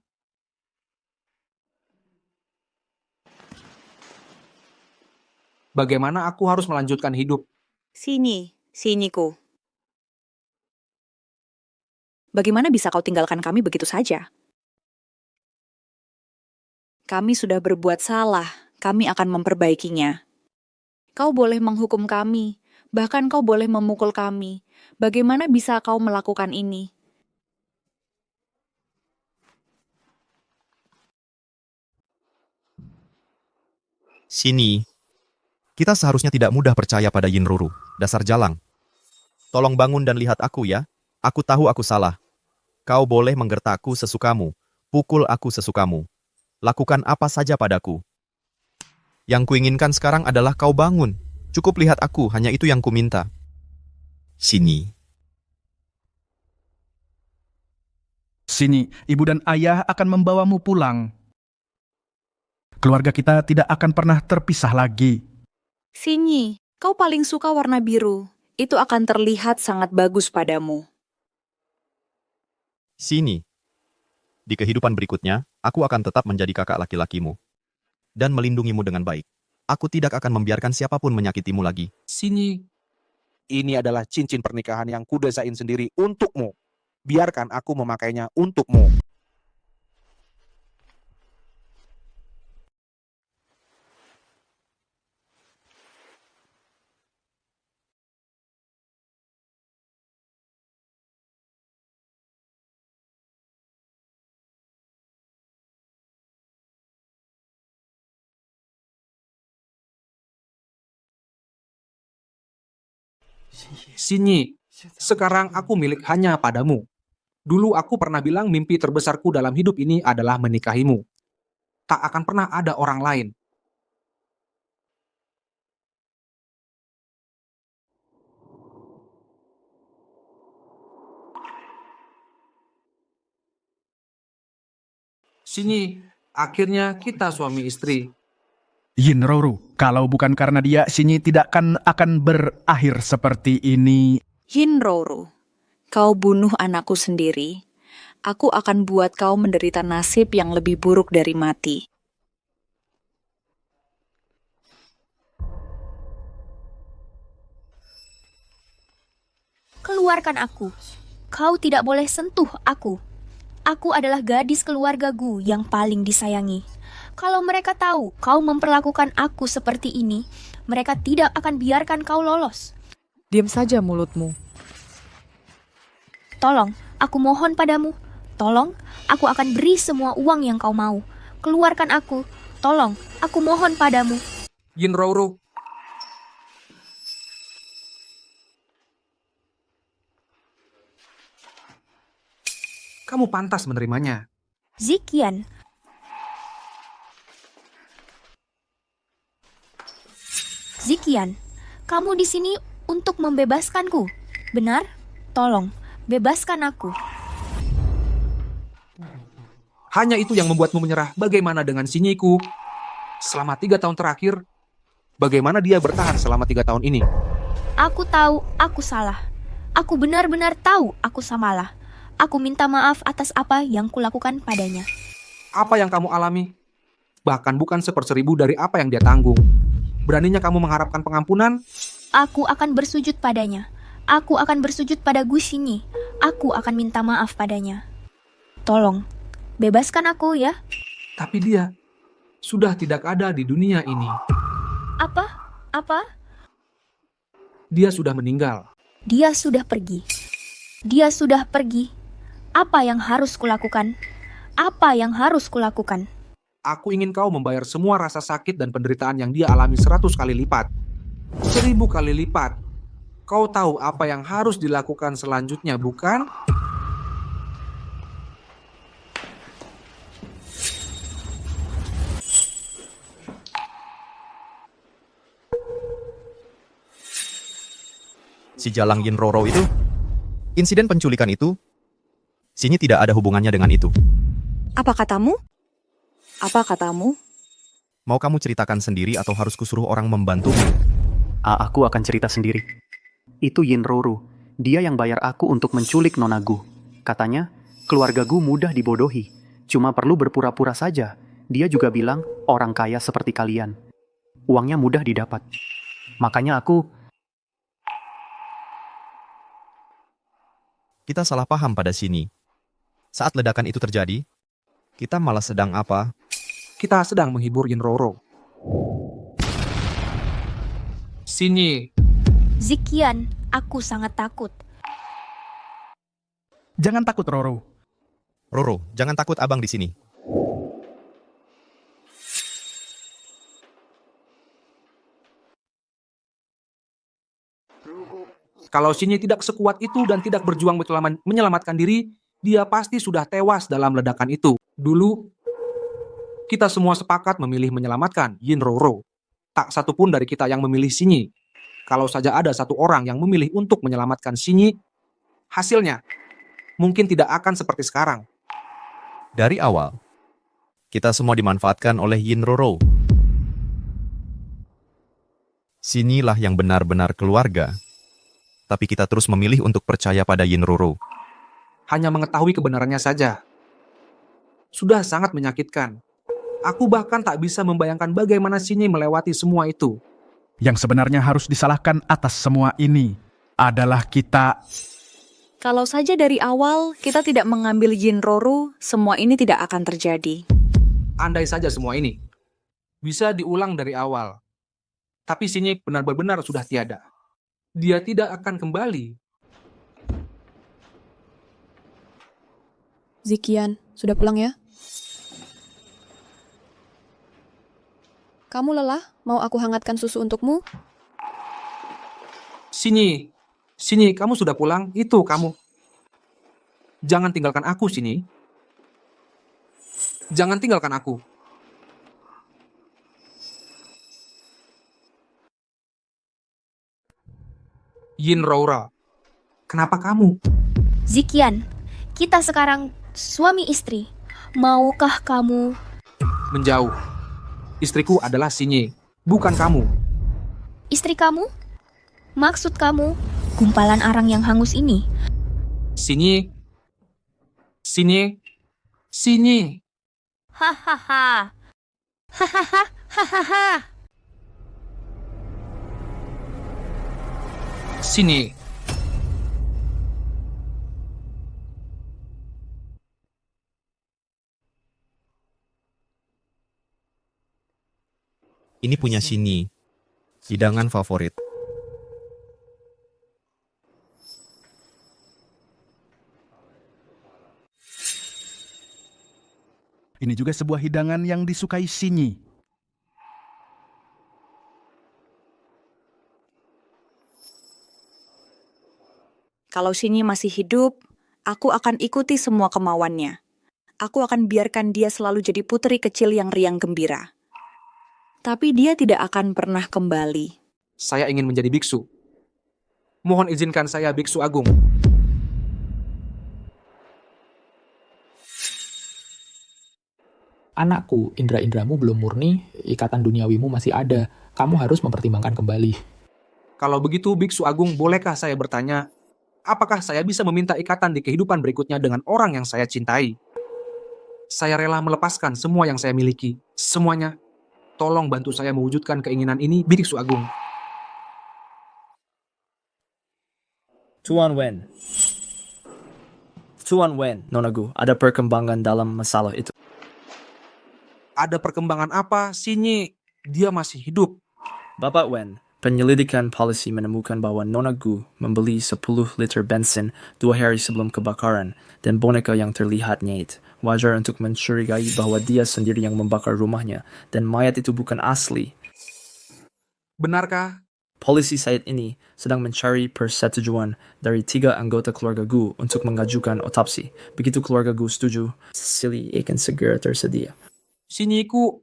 Bagaimana aku harus melanjutkan hidup? Sinyiku. Bagaimana bisa kau tinggalkan kami begitu saja? Kami sudah berbuat salah, kami akan memperbaikinya. Kau boleh menghukum kami, bahkan kau boleh memukul kami. Bagaimana bisa kau melakukan ini? Sini. Kita seharusnya tidak mudah percaya pada Yin Roro, dasar jalang. Tolong bangun dan lihat aku ya. Aku tahu aku salah. Kau boleh menggertakku sesukamu, pukul aku sesukamu. Lakukan apa saja padaku. Yang kuinginkan sekarang adalah kau bangun. Cukup lihat aku, hanya itu yang kuminta. Sini. Sini, ibu dan ayah akan membawamu pulang. Keluarga kita tidak akan pernah terpisah lagi. Shinyi, kau paling suka warna biru. Itu akan terlihat sangat bagus padamu. Sini. Di kehidupan berikutnya, aku akan tetap menjadi kakak laki-lakimu. Dan melindungimu dengan baik. Aku tidak akan membiarkan siapapun menyakitimu lagi. Shinyi. Ini adalah cincin pernikahan yang kudesain sendiri untukmu. Biarkan aku memakainya untukmu. Sinyi, sekarang aku milik hanya padamu. Dulu aku pernah bilang mimpi terbesarku dalam hidup ini adalah menikahimu. Tak akan pernah ada orang lain. Sinyi, akhirnya kita suami istri. Yinroro, kalau bukan karena dia, Sinyi tidak akan berakhir seperti ini. Yinroro, kau bunuh anakku sendiri. Aku akan buat kau menderita nasib yang lebih buruk dari mati. Keluarkan aku. Kau tidak boleh sentuh aku. Aku adalah gadis keluarga Gu yang paling disayangi. Kalau mereka tahu kau memperlakukan aku seperti ini, mereka tidak akan biarkan kau lolos. Diam saja mulutmu. Tolong, aku mohon padamu. Tolong, aku akan beri semua uang yang kau mau. Keluarkan aku. Tolong, aku mohon padamu. Yinroro, kamu pantas menerimanya. Zikian. Zikian, kamu di sini untuk membebaskanku. Benar? Tolong, bebaskan aku. Hanya itu yang membuatmu menyerah. Bagaimana dengan Sinyiku? Selama 3 tahun terakhir, bagaimana dia bertahan selama 3 tahun ini? Aku tahu aku salah. Aku benar-benar tahu aku salah. Aku minta maaf atas apa yang kulakukan padanya. Apa yang kamu alami? Bahkan bukan 1/1000 dari apa yang dia tanggung. Beraninya kamu mengharapkan pengampunan? Aku akan bersujud padanya. Aku akan bersujud pada Gu Xingyi. Aku akan minta maaf padanya. Tolong, bebaskan aku ya. Tapi dia sudah tidak ada di dunia ini. Apa? Apa? Dia sudah meninggal. Dia sudah pergi. Dia sudah pergi. Apa yang harus kulakukan? Apa yang harus kulakukan? Aku ingin kau membayar semua rasa sakit dan penderitaan yang dia alami 100 kali lipat. 1000 kali lipat. Kau tahu apa yang harus dilakukan selanjutnya, bukan? Si Jalang Yinroro itu, insiden penculikan itu, Sinyi tidak ada hubungannya dengan itu. Apa katamu? Apa katamu? Mau kamu ceritakan sendiri atau harus kusuruh orang membantumu? Aku akan cerita sendiri. Itu Yinroro. Dia yang bayar aku untuk menculik Nona Gu. Katanya, keluarga Gu mudah dibodohi. Cuma perlu berpura-pura saja. Dia juga bilang, orang kaya seperti kalian. Uangnya mudah didapat. Makanya aku... Kita salah paham pada sini. Saat ledakan itu terjadi, kita malah sedang apa? Kita sedang menghibur Yinroro. Sinyi. Zikian, aku sangat takut. Jangan takut, Roro. Roro, jangan takut abang di sini. Kalau Sinyi tidak sekuat itu dan tidak berjuang menyelamatkan diri, dia pasti sudah tewas dalam ledakan itu. Dulu, kita semua sepakat memilih menyelamatkan Yinroro. Tak satu pun dari kita yang memilih Sinyi. Kalau saja ada satu orang yang memilih untuk menyelamatkan Sinyi, hasilnya mungkin tidak akan seperti sekarang. Dari awal, kita semua dimanfaatkan oleh Yinroro. Sinyi lah yang benar-benar keluarga. Tapi kita terus memilih untuk percaya pada Yinroro. Hanya mengetahui kebenarannya saja. Sudah sangat menyakitkan. Aku bahkan tak bisa membayangkan bagaimana Sinyi melewati semua itu. Yang sebenarnya harus disalahkan atas semua ini adalah kita. Kalau saja dari awal kita tidak mengambil Jinroro, semua ini tidak akan terjadi. Andai saja semua ini bisa diulang dari awal. Tapi Sinyik benar-benar sudah tiada. Dia tidak akan kembali. Zikian, sudah pulang ya? Kamu lelah? Mau aku hangatkan susu untukmu? Sini, kamu sudah pulang? Itu kamu. Jangan tinggalkan aku, Sini. Jangan tinggalkan aku. Jinroro, kenapa kamu? Zikian, kita sekarang suami istri. Maukah kamu? Menjauh. Istriku adalah Sinye, bukan kamu. Istri kamu? Maksud kamu, gumpalan arang yang hangus ini? Sinye. Hahaha. Hahaha. Hahaha. Sini. Ini punya Sini. Hidangan favorit. Ini juga sebuah hidangan yang disukai Sinyi. Kalau Shinyi masih hidup, aku akan ikuti semua kemauannya. Aku akan biarkan dia selalu jadi putri kecil yang riang gembira. Tapi dia tidak akan pernah kembali. Saya ingin menjadi biksu. Mohon izinkan saya biksu agung. Anakku, indera-inderamu belum murni, ikatan duniawimu masih ada. Kamu harus mempertimbangkan kembali. Kalau begitu, biksu agung, bolehkah saya bertanya, apakah saya bisa meminta ikatan di kehidupan berikutnya dengan orang yang saya cintai? Saya rela melepaskan semua yang saya miliki. Semuanya. Tolong bantu saya mewujudkan keinginan ini, biksu agung. Tuan Wen, Nonagu, ada perkembangan dalam masalah itu. Ada perkembangan apa, Sinye? Dia masih hidup. Bapak Wen, penyelidikan polisi menemukan bahwa Nonagu membeli 10 liter bensin 2 hari sebelum kebakaran dan boneka yang terlihat nyait. Wajar untuk mencurigai bahwa dia sendiri yang membakar rumahnya dan mayat itu bukan asli. Benarkah? Polisi saat ini sedang mencari persetujuan dari 3 anggota keluarga Gu untuk mengajukan otopsi. Begitu keluarga Gu setuju, Cecily akan segera tersedia. Sinyiku,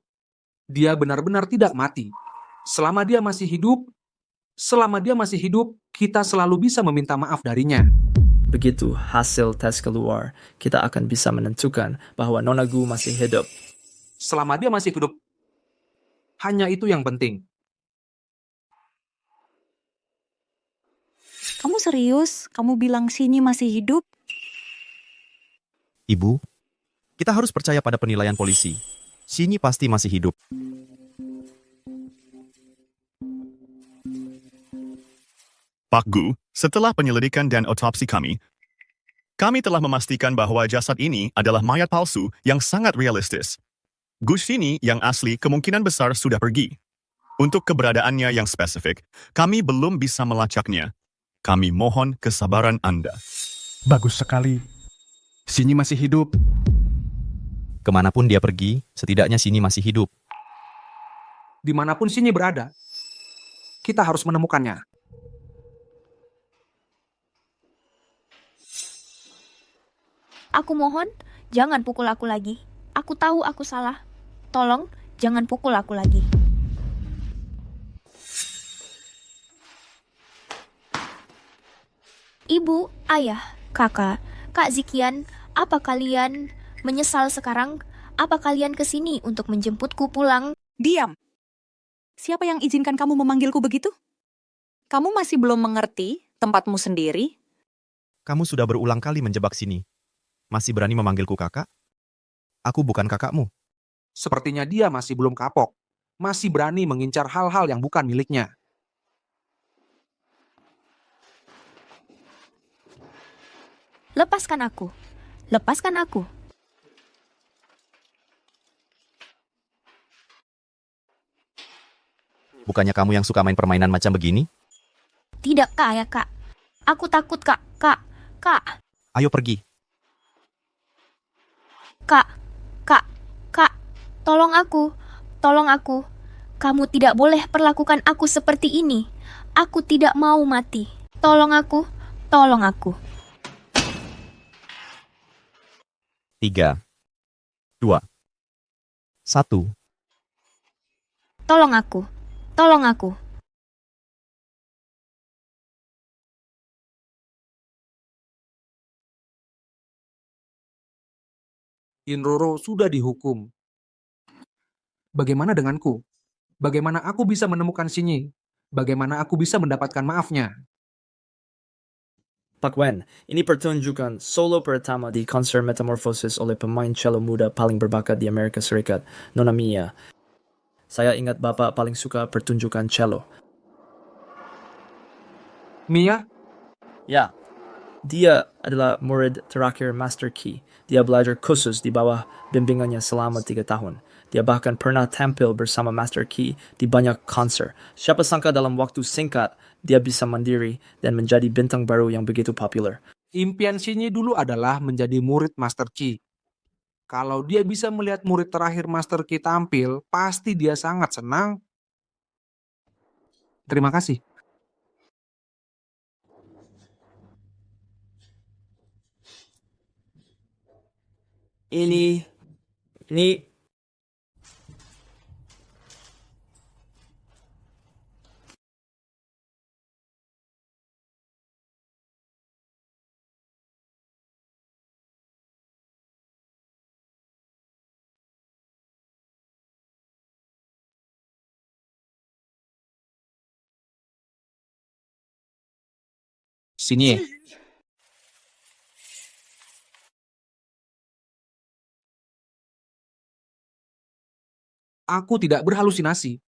dia benar-benar tidak mati. Selama dia masih hidup, kita selalu bisa meminta maaf darinya. Begitu hasil tes keluar, kita akan bisa menentukan bahwa Nonagu masih hidup. Selama dia masih hidup, hanya itu yang penting. Kamu serius? Kamu bilang Shinyi masih hidup? Ibu, kita harus percaya pada penilaian polisi. Shinyi pasti masih hidup. Pak Gu, setelah penyelidikan dan otopsi kami telah memastikan bahwa jasad ini adalah mayat palsu yang sangat realistis. Gu Shinyi yang asli kemungkinan besar sudah pergi. Untuk keberadaannya yang spesifik, kami belum bisa melacaknya. Kami mohon kesabaran Anda. Bagus sekali. Sinyi masih hidup. Kemanapun dia pergi, setidaknya Shinyi masih hidup. Dimanapun Sinye berada, kita harus menemukannya. Aku mohon, jangan pukul aku lagi. Aku tahu aku salah. Tolong, jangan pukul aku lagi. Ibu, ayah, kakak, Kak Zikian, apa kalian menyesal sekarang? Apa kalian kesini untuk menjemputku pulang? Diam! Siapa yang izinkan kamu memanggilku begitu? Kamu masih belum mengerti tempatmu sendiri? Kamu sudah berulang kali menjebak Shinyi. Masih berani memanggilku kakak? Aku bukan kakakmu. Sepertinya dia masih belum kapok. Masih berani mengincar hal-hal yang bukan miliknya. Lepaskan aku. Lepaskan aku. Bukannya kamu yang suka main permainan macam begini? Tidak, Kak, ya, Kak. Aku takut, Kak. Kak. Ayo pergi. Kak. Tolong aku. Tolong aku. Kamu tidak boleh perlakukan aku seperti ini. Aku tidak mau mati. Tolong aku. Tolong aku. 3, 2, 1. Tolong aku. Tolong aku. Yinroro sudah dihukum. Bagaimana denganku? Bagaimana aku bisa menemukan Shinyi? Bagaimana aku bisa mendapatkan maafnya? Pak Wen, ini pertunjukan solo pertama di konser Metamorphosis oleh pemain cello muda paling berbakat di Amerika Serikat, Nona Mia. Saya ingat Bapak paling suka pertunjukan cello. Mia? Ya, dia adalah murid terakhir Master Key. Dia belajar khusus di bawah bimbingannya selama 3 tahun. Dia bahkan pernah tampil bersama Master Key di banyak konser. Siapa sangka dalam waktu singkat, dia bisa mandiri dan menjadi bintang baru yang begitu populer. Impian Shinyi dulu adalah menjadi murid Master Key. Kalau dia bisa melihat murid terakhir Master Key tampil, pasti dia sangat senang. Terima kasih. Ini Shinyi. Aku tidak berhalusinasi.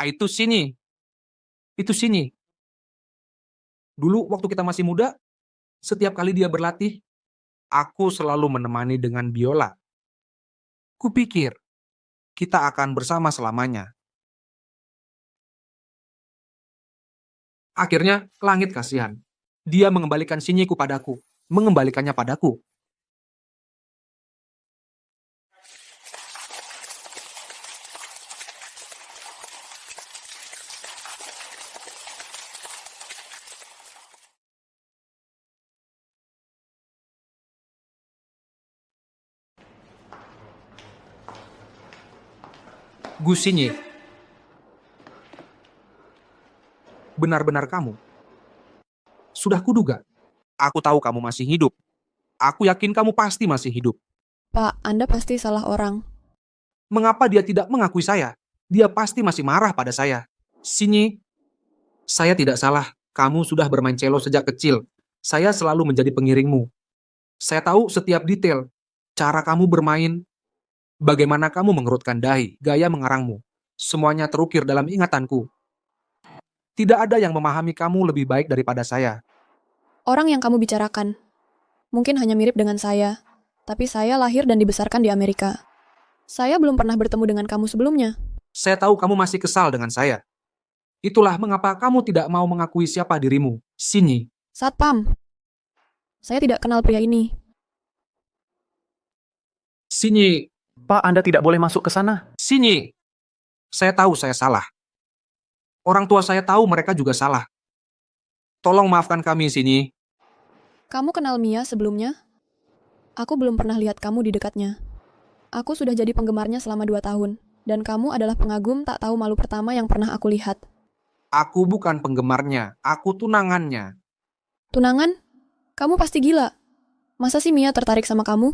Itu Shinyi. Itu Shinyi. Dulu waktu kita masih muda, setiap kali dia berlatih, aku selalu menemani dengan biola. Kupikir, kita akan bersama selamanya. Akhirnya, langit kasihan. Dia mengembalikan Shinyi padaku. Mengembalikannya padaku. Gus Shinyi, benar-benar kamu. Sudah kuduga. Aku tahu kamu masih hidup. Aku yakin kamu pasti masih hidup. Pak, Anda pasti salah orang. Mengapa dia tidak mengakui saya? Dia pasti masih marah pada saya. Shinyi, saya tidak salah. Kamu sudah bermain cello sejak kecil. Saya selalu menjadi pengiringmu. Saya tahu setiap detail. Cara kamu bermain, bagaimana kamu mengerutkan dahi, gaya mengarangmu. Semuanya terukir dalam ingatanku. Tidak ada yang memahami kamu lebih baik daripada saya. Orang yang kamu bicarakan mungkin hanya mirip dengan saya, tapi saya lahir dan dibesarkan di Amerika. Saya belum pernah bertemu dengan kamu sebelumnya. Saya tahu kamu masih kesal dengan saya. Itulah mengapa kamu tidak mau mengakui siapa dirimu, Shinyi. Satpam, saya tidak kenal pria ini. Shinyi. Pak, Anda tidak boleh masuk ke sana. Shinyi, saya tahu saya salah. Orang tua saya tahu mereka juga salah. Tolong maafkan kami, Shinyi. Kamu kenal Mia sebelumnya? Aku belum pernah lihat kamu di dekatnya. Aku sudah jadi penggemarnya selama 2 tahun, dan kamu adalah pengagum tak tahu malu pertama yang pernah aku lihat. Aku bukan penggemarnya, aku tunangannya. Tunangan? Kamu pasti gila. Masa sih Mia tertarik sama kamu?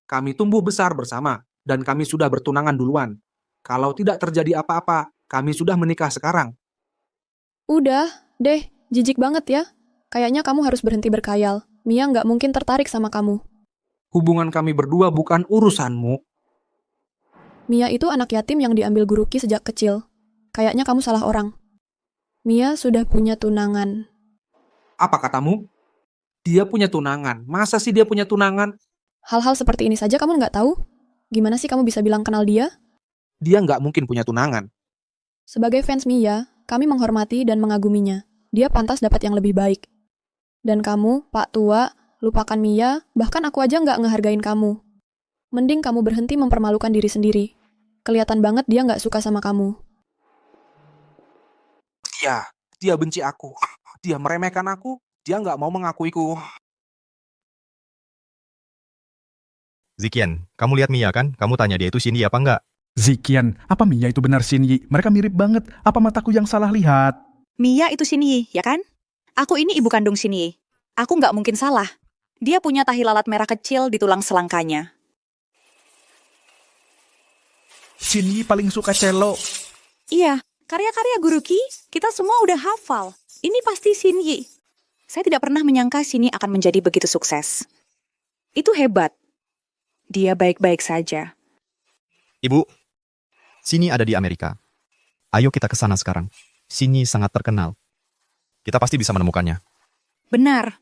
Kami tumbuh besar bersama, dan kami sudah bertunangan duluan. Kalau tidak terjadi apa-apa, kami sudah menikah sekarang. Udah, deh, jijik banget ya. Kayaknya kamu harus berhenti berkhayal. Mia nggak mungkin tertarik sama kamu. Hubungan kami berdua bukan urusanmu. Mia itu anak yatim yang diambil guru Ki sejak kecil. Kayaknya kamu salah orang. Mia sudah punya tunangan. Apa katamu? Dia punya tunangan. Masa sih dia punya tunangan? Hal-hal seperti ini saja kamu nggak tahu? Gimana sih kamu bisa bilang kenal dia? Dia nggak mungkin punya tunangan. Sebagai fans Mia, kami menghormati dan mengaguminya. Dia pantas dapat yang lebih baik. Dan kamu, Pak Tua, lupakan Mia, bahkan aku aja nggak ngehargain kamu. Mending kamu berhenti mempermalukan diri sendiri. Kelihatan banget dia nggak suka sama kamu. Dia benci aku. Dia meremehkan aku. Dia nggak mau mengakuiku. Zikian, kamu lihat Mia kan? Kamu tanya dia itu Shinyi apa enggak? Zikian, apa Mia itu benar Shinyi? Mereka mirip banget. Apa mataku yang salah lihat? Mia itu Shinyi, ya kan? Aku ini ibu kandung Shinyi. Aku nggak mungkin salah. Dia punya tahi lalat merah kecil di tulang selangkanya. Shinyi paling suka cello. Iya, karya-karya Guru Ki, kita semua udah hafal. Ini pasti Shinyi. Saya tidak pernah menyangka Shinyi akan menjadi begitu sukses. Itu hebat. Dia baik-baik saja. Ibu, Shinyi ada di Amerika. Ayo kita ke sana sekarang. Shinyi sangat terkenal. Kita pasti bisa menemukannya. Benar.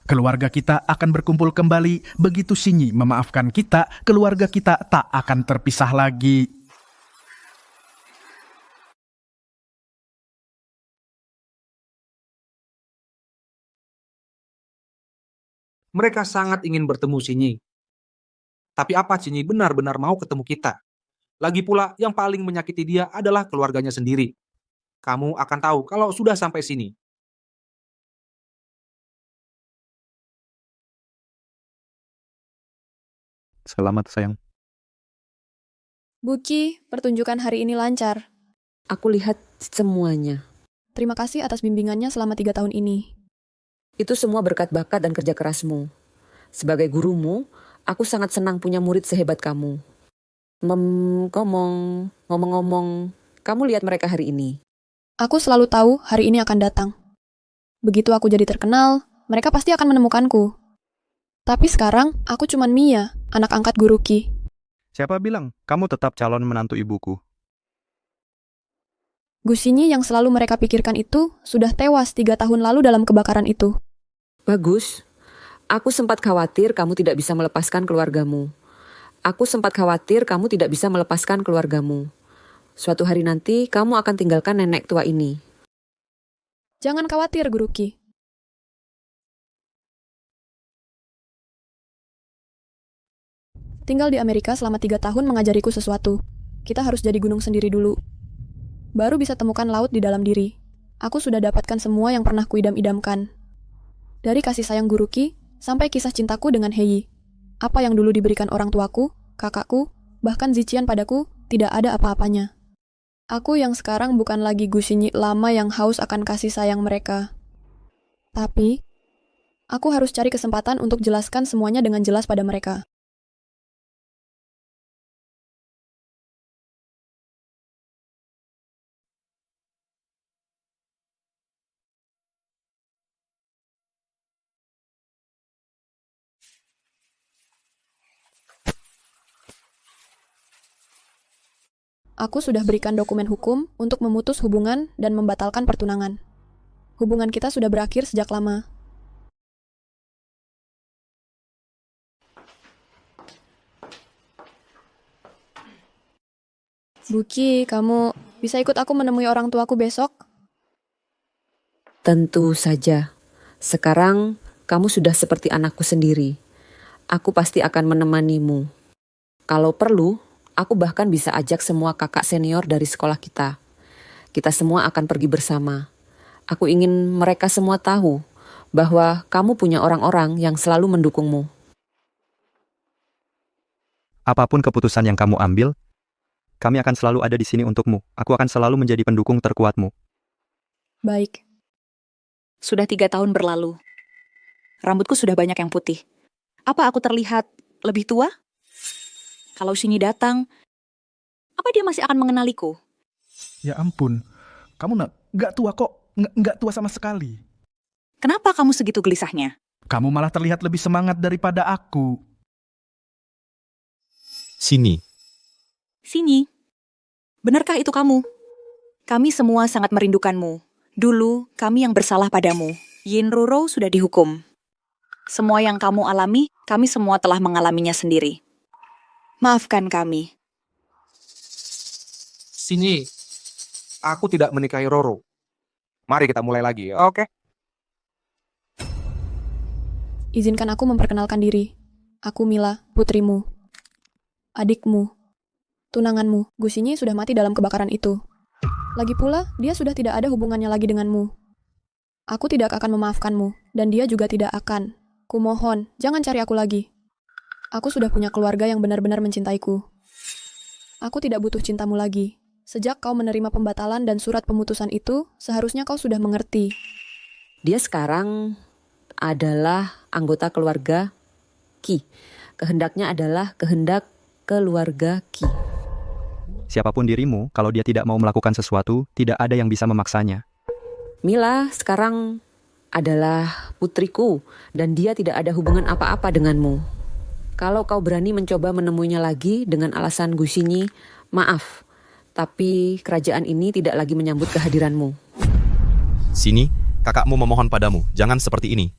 Keluarga kita akan berkumpul kembali. Begitu Shinyi memaafkan kita, keluarga kita tak akan terpisah lagi. Mereka sangat ingin bertemu Shinyi. Tapi apa Shinyi benar-benar mau ketemu kita? Lagi pula, yang paling menyakiti dia adalah keluarganya sendiri. Kamu akan tahu kalau sudah sampai sini. Selamat, sayang. Buki, pertunjukan hari ini lancar. Aku lihat semuanya. Terima kasih atas bimbingannya selama 3 tahun ini. Itu semua berkat bakat dan kerja kerasmu. Sebagai gurumu, aku sangat senang punya murid sehebat kamu. Ngomong-ngomong, kamu lihat mereka hari ini. Aku selalu tahu hari ini akan datang. Begitu aku jadi terkenal, mereka pasti akan menemukanku. Tapi sekarang, aku cuman Mia, anak angkat Guru Ki. Siapa bilang kamu tetap calon menantu ibuku? Gusinyi yang selalu mereka pikirkan itu sudah tewas 3 tahun lalu dalam kebakaran itu. Bagus. Aku sempat khawatir kamu tidak bisa melepaskan keluargamu. Suatu hari nanti, kamu akan tinggalkan nenek tua ini. Jangan khawatir, Guru Ki. Tinggal di Amerika selama 3 tahun mengajariku sesuatu. Kita harus jadi gunung sendiri dulu. Baru bisa temukan laut di dalam diri. Aku sudah dapatkan semua yang pernah kuidam-idamkan. Dari kasih sayang Guru Ki, sampai kisah cintaku dengan Heiyi. Apa yang dulu diberikan orang tuaku, kakakku, bahkan Zichian padaku, tidak ada apa-apanya. Aku yang sekarang bukan lagi Gusinyi lama yang haus akan kasih sayang mereka. Tapi, aku harus cari kesempatan untuk jelaskan semuanya dengan jelas pada mereka. Aku sudah berikan dokumen hukum untuk memutus hubungan dan membatalkan pertunangan. Hubungan kita sudah berakhir sejak lama. Buki, kamu bisa ikut aku menemui orang tuaku besok? Tentu saja. Sekarang, kamu sudah seperti anakku sendiri. Aku pasti akan menemanimu. Kalau perlu, aku bahkan bisa ajak semua kakak senior dari sekolah kita. Kita semua akan pergi bersama. Aku ingin mereka semua tahu bahwa kamu punya orang-orang yang selalu mendukungmu. Apapun keputusan yang kamu ambil, kami akan selalu ada di sini untukmu. Aku akan selalu menjadi pendukung terkuatmu. Baik. Sudah 3 tahun berlalu. Rambutku sudah banyak yang putih. Apa aku terlihat lebih tua? Kalau Shinyi datang, apa dia masih akan mengenaliku? Ya ampun, kamu nggak tua kok, nggak tua sama sekali. Kenapa kamu segitu gelisahnya? Kamu malah terlihat lebih semangat daripada aku. Shinyi, benarkah itu kamu? Kami semua sangat merindukanmu. Dulu, kami yang bersalah padamu. Yin Roro sudah dihukum. Semua yang kamu alami, kami semua telah mengalaminya sendiri. Maafkan kami. Sini, aku tidak menikahi Roro. Mari kita mulai lagi, oke? Izinkan aku memperkenalkan diri. Aku Mila, putrimu. Adikmu. Tunanganmu, Gusinyi sudah mati dalam kebakaran itu. Lagi pula, dia sudah tidak ada hubungannya lagi denganmu. Aku tidak akan memaafkanmu, dan dia juga tidak akan. Kumohon, jangan cari aku lagi. Aku sudah punya keluarga yang benar-benar mencintaiku. Aku tidak butuh cintamu lagi. Sejak kau menerima pembatalan dan surat pemutusan itu, seharusnya kau sudah mengerti. Dia sekarang adalah anggota keluarga Ki. Kehendaknya adalah kehendak keluarga Ki. Siapapun dirimu, kalau dia tidak mau melakukan sesuatu, tidak ada yang bisa memaksanya. Mila sekarang adalah putriku dan dia tidak ada hubungan apa-apa denganmu. Kalau kau berani mencoba menemuinya lagi dengan alasan Gusinyi, maaf, tapi kerajaan ini tidak lagi menyambut kehadiranmu. Sini, kakakmu memohon padamu, jangan seperti ini.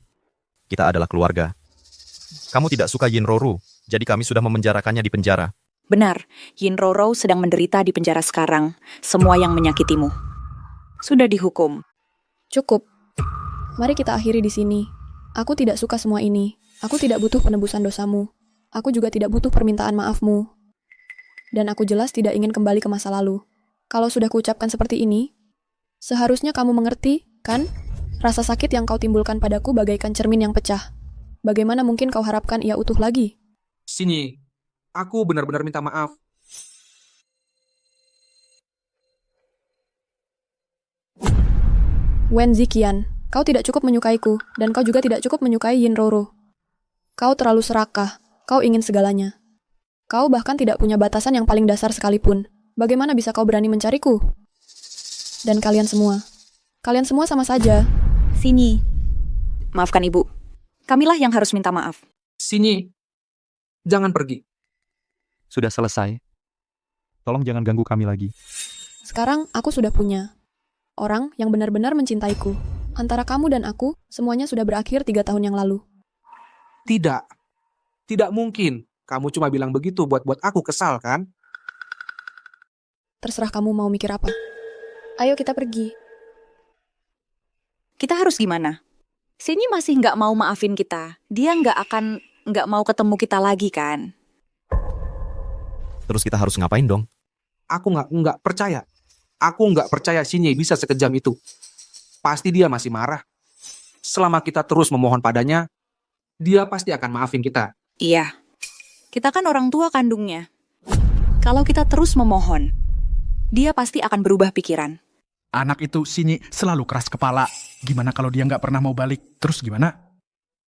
Kita adalah keluarga. Kamu tidak suka Yin Roro, jadi kami sudah memenjarakannya di penjara. Benar, Yin Roro sedang menderita di penjara sekarang. Semua yang menyakitimu sudah dihukum. Cukup. Mari kita akhiri di sini. Aku tidak suka semua ini. Aku tidak butuh penebusan dosamu. Aku juga tidak butuh permintaan maafmu. Dan aku jelas tidak ingin kembali ke masa lalu. Kalau sudah kuucapkan seperti ini, seharusnya kamu mengerti, kan? Rasa sakit yang kau timbulkan padaku bagaikan cermin yang pecah. Bagaimana mungkin kau harapkan ia utuh lagi? Sini, aku benar-benar minta maaf. Wen Ziqian, kau tidak cukup menyukaiku, dan kau juga tidak cukup menyukai Yin Roro. Kau terlalu serakah, kau ingin segalanya. Kau bahkan tidak punya batasan yang paling dasar sekalipun. Bagaimana bisa kau berani mencariku? Dan kalian semua sama saja. Sini. Maafkan ibu. Kamilah yang harus minta maaf. Sini, jangan pergi. Sudah selesai. Tolong jangan ganggu kami lagi. Sekarang aku sudah punya orang yang benar-benar mencintaiku. Antara kamu dan aku, semuanya sudah berakhir 3 tahun yang lalu. Tidak. Tidak mungkin. Kamu cuma bilang begitu buat aku kesal, kan? Terserah kamu mau mikir apa. Ayo kita pergi. Kita harus gimana? Sini masih nggak mau maafin kita. Dia nggak mau ketemu kita lagi, kan? Terus kita harus ngapain dong? Aku nggak percaya. Aku nggak percaya Shinyi bisa sekejam itu. Pasti dia masih marah. Selama kita terus memohon padanya, dia pasti akan maafin kita. Iya. Kita kan orang tua kandungnya. Kalau kita terus memohon, dia pasti akan berubah pikiran. Anak itu Shinyi selalu keras kepala. Gimana kalau dia nggak pernah mau balik? Terus gimana?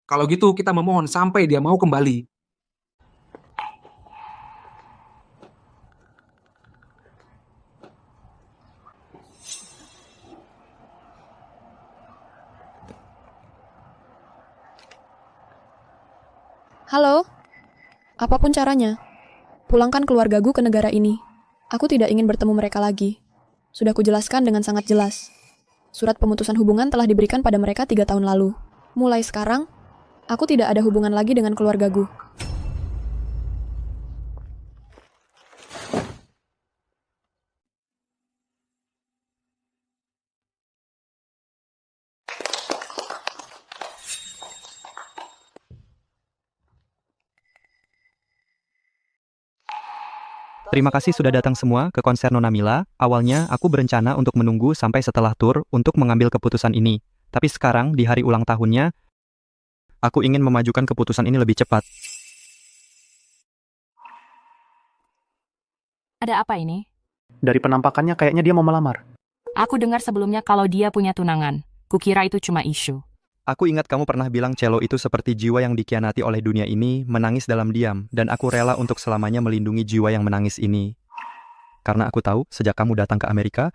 Kalau gitu kita memohon sampai dia mau kembali. Halo? Apapun caranya, pulangkan keluargaku ke negara ini. Aku tidak ingin bertemu mereka lagi. Sudah kujelaskan dengan sangat jelas. Surat pemutusan hubungan telah diberikan pada mereka 3 tahun lalu. Mulai sekarang, aku tidak ada hubungan lagi dengan keluargaku. Terima kasih sudah datang semua ke konser Nona Mila. Awalnya aku berencana untuk menunggu sampai setelah tur untuk mengambil keputusan ini. Tapi sekarang di hari ulang tahunnya, aku ingin memajukan keputusan ini lebih cepat. Ada apa ini? Dari penampakannya kayaknya dia mau melamar. Aku dengar sebelumnya kalau dia punya tunangan. Kukira itu cuma isu. Aku ingat kamu pernah bilang cello itu seperti jiwa yang dikhianati oleh dunia ini, menangis dalam diam, dan aku rela untuk selamanya melindungi jiwa yang menangis ini. Karena aku tahu, sejak kamu datang ke Amerika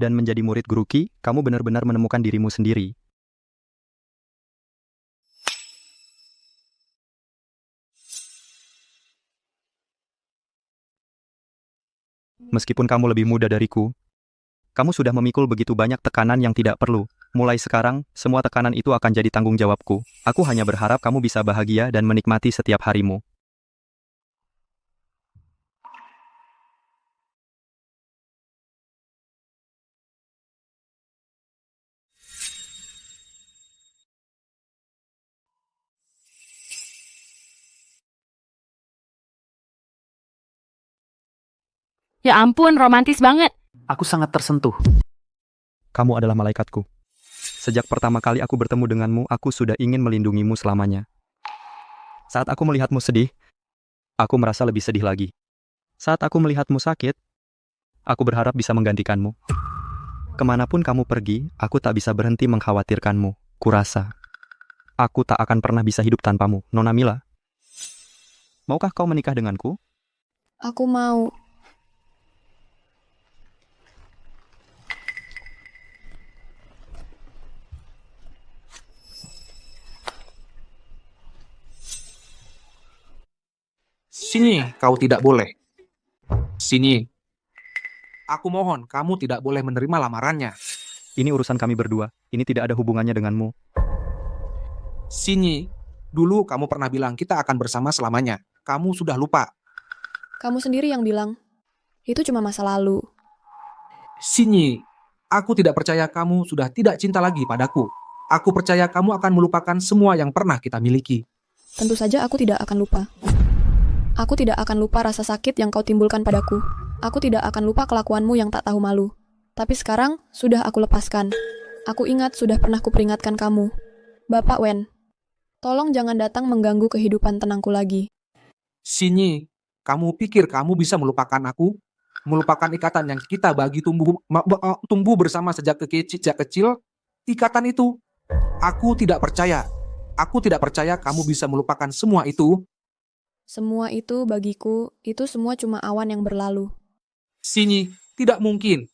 dan menjadi murid guru Ki, kamu benar-benar menemukan dirimu sendiri. Meskipun kamu lebih muda dariku, kamu sudah memikul begitu banyak tekanan yang tidak perlu. Mulai sekarang, semua tekanan itu akan jadi tanggung jawabku. Aku hanya berharap kamu bisa bahagia dan menikmati setiap harimu. Ya ampun, romantis banget. Aku sangat tersentuh. Kamu adalah malaikatku. Sejak pertama kali aku bertemu denganmu, aku sudah ingin melindungimu selamanya. Saat aku melihatmu sedih, aku merasa lebih sedih lagi. Saat aku melihatmu sakit, aku berharap bisa menggantikanmu. Kemanapun kamu pergi, aku tak bisa berhenti mengkhawatirkanmu. Kurasa, aku tak akan pernah bisa hidup tanpamu, Nona Mila. Maukah kau menikah denganku? Aku mau. Sini, kau tidak boleh. Sini. Aku mohon, kamu tidak boleh menerima lamarannya. Ini urusan kami berdua. Ini tidak ada hubungannya denganmu. Sini. Dulu kamu pernah bilang kita akan bersama selamanya. Kamu sudah lupa. Kamu sendiri yang bilang. Itu cuma masa lalu. Sini. Aku tidak percaya kamu sudah tidak cinta lagi padaku. Aku percaya kamu akan melupakan semua yang pernah kita miliki. Tentu saja aku tidak akan lupa. Aku tidak akan lupa rasa sakit yang kau timbulkan padaku. Aku tidak akan lupa kelakuanmu yang tak tahu malu. Tapi sekarang, sudah aku lepaskan. Aku ingat sudah pernah kuperingatkan kamu. Bapak Wen, tolong jangan datang mengganggu kehidupan tenangku lagi. Sini. Kamu pikir kamu bisa melupakan aku? Melupakan ikatan yang kita bagi tumbuh bersama sejak kecil? Ikatan itu. Aku tidak percaya. Aku tidak percaya kamu bisa melupakan semua itu. Semua itu bagiku, itu semua cuma awan yang berlalu. Sini, tidak mungkin.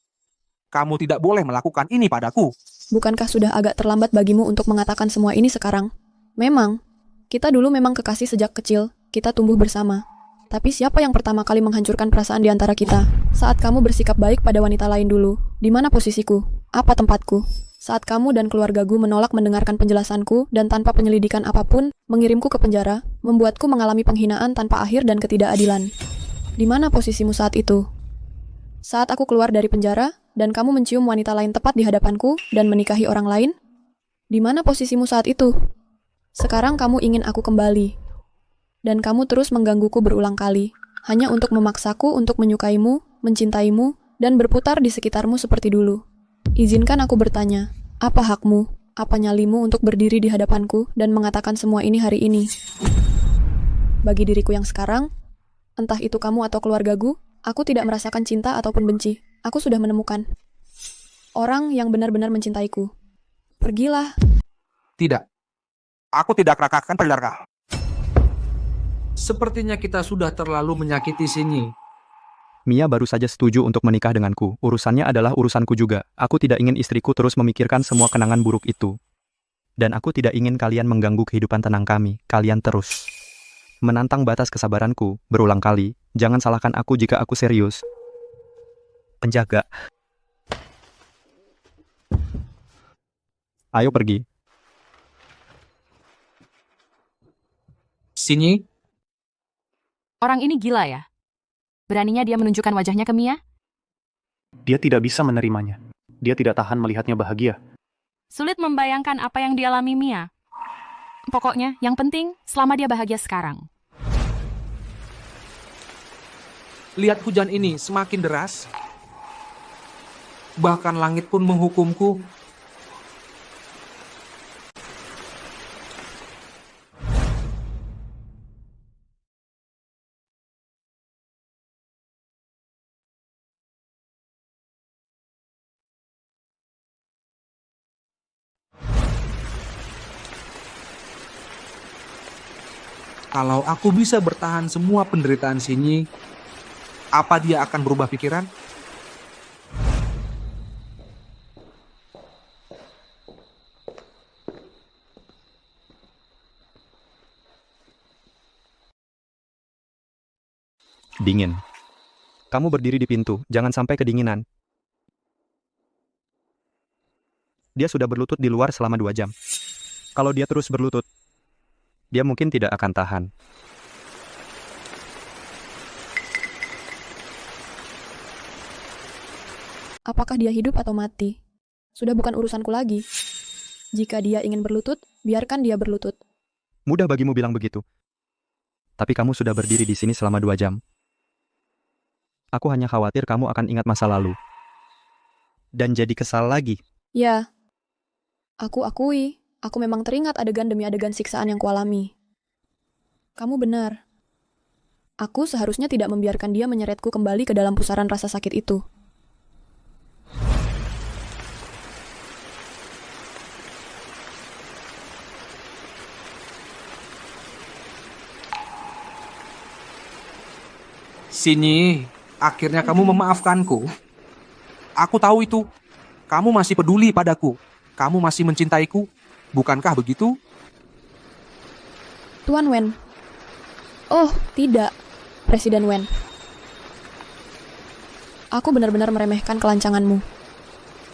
Kamu tidak boleh melakukan ini padaku. Bukankah sudah agak terlambat bagimu untuk mengatakan semua ini sekarang? Memang, kita dulu memang kekasih sejak kecil, kita tumbuh bersama. Tapi siapa yang pertama kali menghancurkan perasaan di antara kita? Saat kamu bersikap baik pada wanita lain dulu, di mana posisiku? Apa tempatku? Saat kamu dan keluargaku menolak mendengarkan penjelasanku dan tanpa penyelidikan apapun, mengirimku ke penjara, membuatku mengalami penghinaan tanpa akhir dan ketidakadilan. Di mana posisimu saat itu? Saat aku keluar dari penjara, dan kamu mencium wanita lain tepat di hadapanku dan menikahi orang lain? Di mana posisimu saat itu? Sekarang kamu ingin aku kembali. Dan kamu terus menggangguku berulang kali, hanya untuk memaksaku untuk menyukaimu, mencintaimu, dan berputar di sekitarmu seperti dulu. Izinkan aku bertanya, apa hakmu, apa nyalimu untuk berdiri di hadapanku dan mengatakan semua ini hari ini? Bagi diriku yang sekarang, entah itu kamu atau keluargaku, aku tidak merasakan cinta ataupun benci. Aku sudah menemukan orang yang benar-benar mencintaiku. Pergilah. Tidak. Aku tidak akan pergi. Sepertinya kita sudah terlalu menyakiti Sini. Mia baru saja setuju untuk menikah denganku. Urusannya adalah urusanku juga. Aku tidak ingin istriku terus memikirkan semua kenangan buruk itu. Dan aku tidak ingin kalian mengganggu kehidupan tenang kami. Kalian terus menantang batas kesabaranku berulang kali. Jangan salahkan aku jika aku serius. Penjaga. Ayo pergi. Sini. Orang ini gila ya? Beraninya dia menunjukkan wajahnya ke Mia? Dia tidak bisa menerimanya. Dia tidak tahan melihatnya bahagia. Sulit membayangkan apa yang dialami Mia. Pokoknya, yang penting, selama dia bahagia sekarang. Lihat hujan ini semakin deras. Bahkan langit pun menghukumku. Kalau aku bisa bertahan semua penderitaan Sini, apa dia akan berubah pikiran? Dingin. Kamu berdiri di pintu, jangan sampai kedinginan. Dia sudah berlutut di luar selama 2 jam. Kalau dia terus berlutut, dia mungkin tidak akan tahan. Apakah dia hidup atau mati? Sudah bukan urusanku lagi. Jika dia ingin berlutut, biarkan dia berlutut. Mudah bagimu bilang begitu. Tapi kamu sudah berdiri di sini selama 2 jam. Aku hanya khawatir kamu akan ingat masa lalu. Dan jadi kesal lagi. Ya, aku akui, aku memang teringat adegan demi adegan siksaan yang kualami. Kamu benar. Aku seharusnya tidak membiarkan dia menyeretku kembali ke dalam pusaran rasa sakit itu. Sini, akhirnya kamu memaafkanku. Aku tahu itu. Kamu masih peduli padaku. Kamu masih mencintaiku. Bukankah begitu? Tuan Wen. Oh, tidak. Presiden Wen. Aku benar-benar meremehkan kelancanganmu.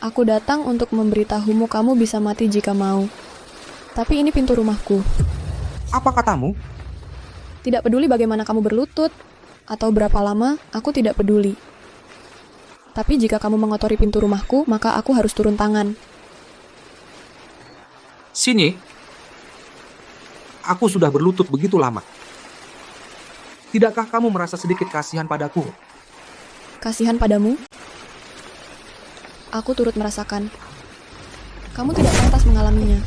Aku datang untuk memberitahumu kamu bisa mati jika mau. Tapi ini pintu rumahku. Apa katamu? Tidak peduli bagaimana kamu berlutut, atau berapa lama, aku tidak peduli. Tapi jika kamu mengotori pintu rumahku, maka aku harus turun tangan. Sini. Aku sudah berlutut begitu lama. Tidakkah kamu merasa sedikit kasihan padaku? Kasihan padamu? Aku turut merasakan. Kamu tidak pantas mengalaminya.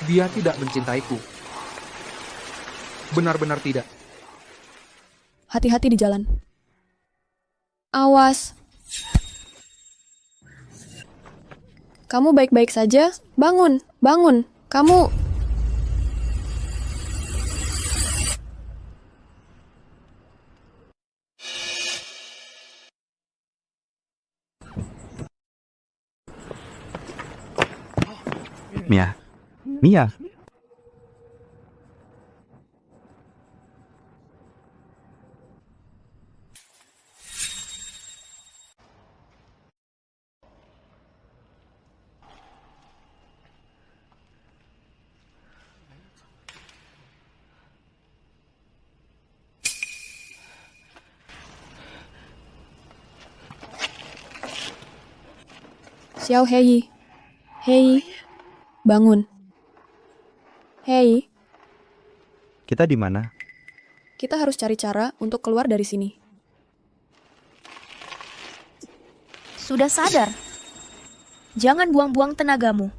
Dia tidak mencintaiku. Benar-benar tidak. Hati-hati di jalan. Awas. Kamu baik-baik saja? Bangun, bangun. Kamu... Mia. Mia. Xiao Hei. Hei. Bangun. Hei. Kita di mana? Kita harus cari cara untuk keluar dari sini. Sudah sadar? Jangan buang-buang tenagamu.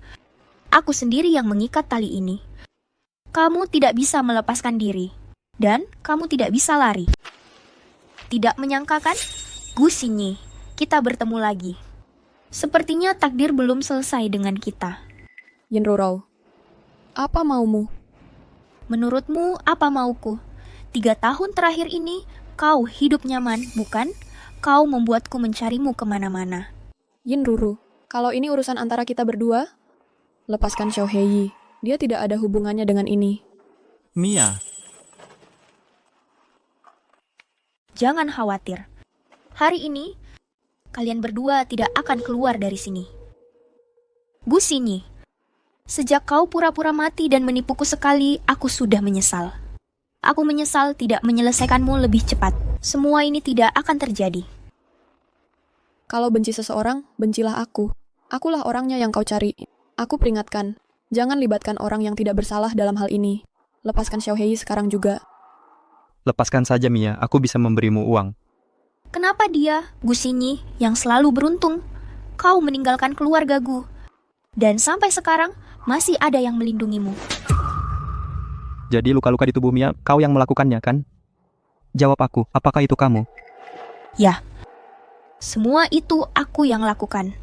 Aku sendiri yang mengikat tali ini. Kamu tidak bisa melepaskan diri. Dan kamu tidak bisa lari. Tidak menyangka kan? Gu Xingyi, kita bertemu lagi. Sepertinya takdir belum selesai dengan kita. Yin Rorou, apa maumu? Menurutmu apa mauku? 3 tahun terakhir ini, kau hidup nyaman, bukan? Kau membuatku mencarimu kemana-mana. Yin Ruru, kalau ini urusan antara kita berdua, lepaskan Xiao Hei. Dia tidak ada hubungannya dengan ini. Mia. Jangan khawatir. Hari ini, kalian berdua tidak akan keluar dari sini. Gu Xingyi, sejak kau pura-pura mati dan menipuku sekali, aku sudah menyesal. Aku menyesal tidak menyelesaikanmu lebih cepat. Semua ini tidak akan terjadi. Kalau benci seseorang, bencilah aku. Akulah orangnya yang kau cari. Aku peringatkan, jangan libatkan orang yang tidak bersalah dalam hal ini. Lepaskan Xiao Hei sekarang juga. Lepaskan saja Mia, aku bisa memberimu uang. Kenapa dia, Gu Xingyi, yang selalu beruntung? Kau meninggalkan keluarga Gu. Dan sampai sekarang, masih ada yang melindungimu. Jadi luka-luka di tubuh Mia, kau yang melakukannya kan? Jawab aku, apakah itu kamu? Ya, semua itu aku yang lakukan.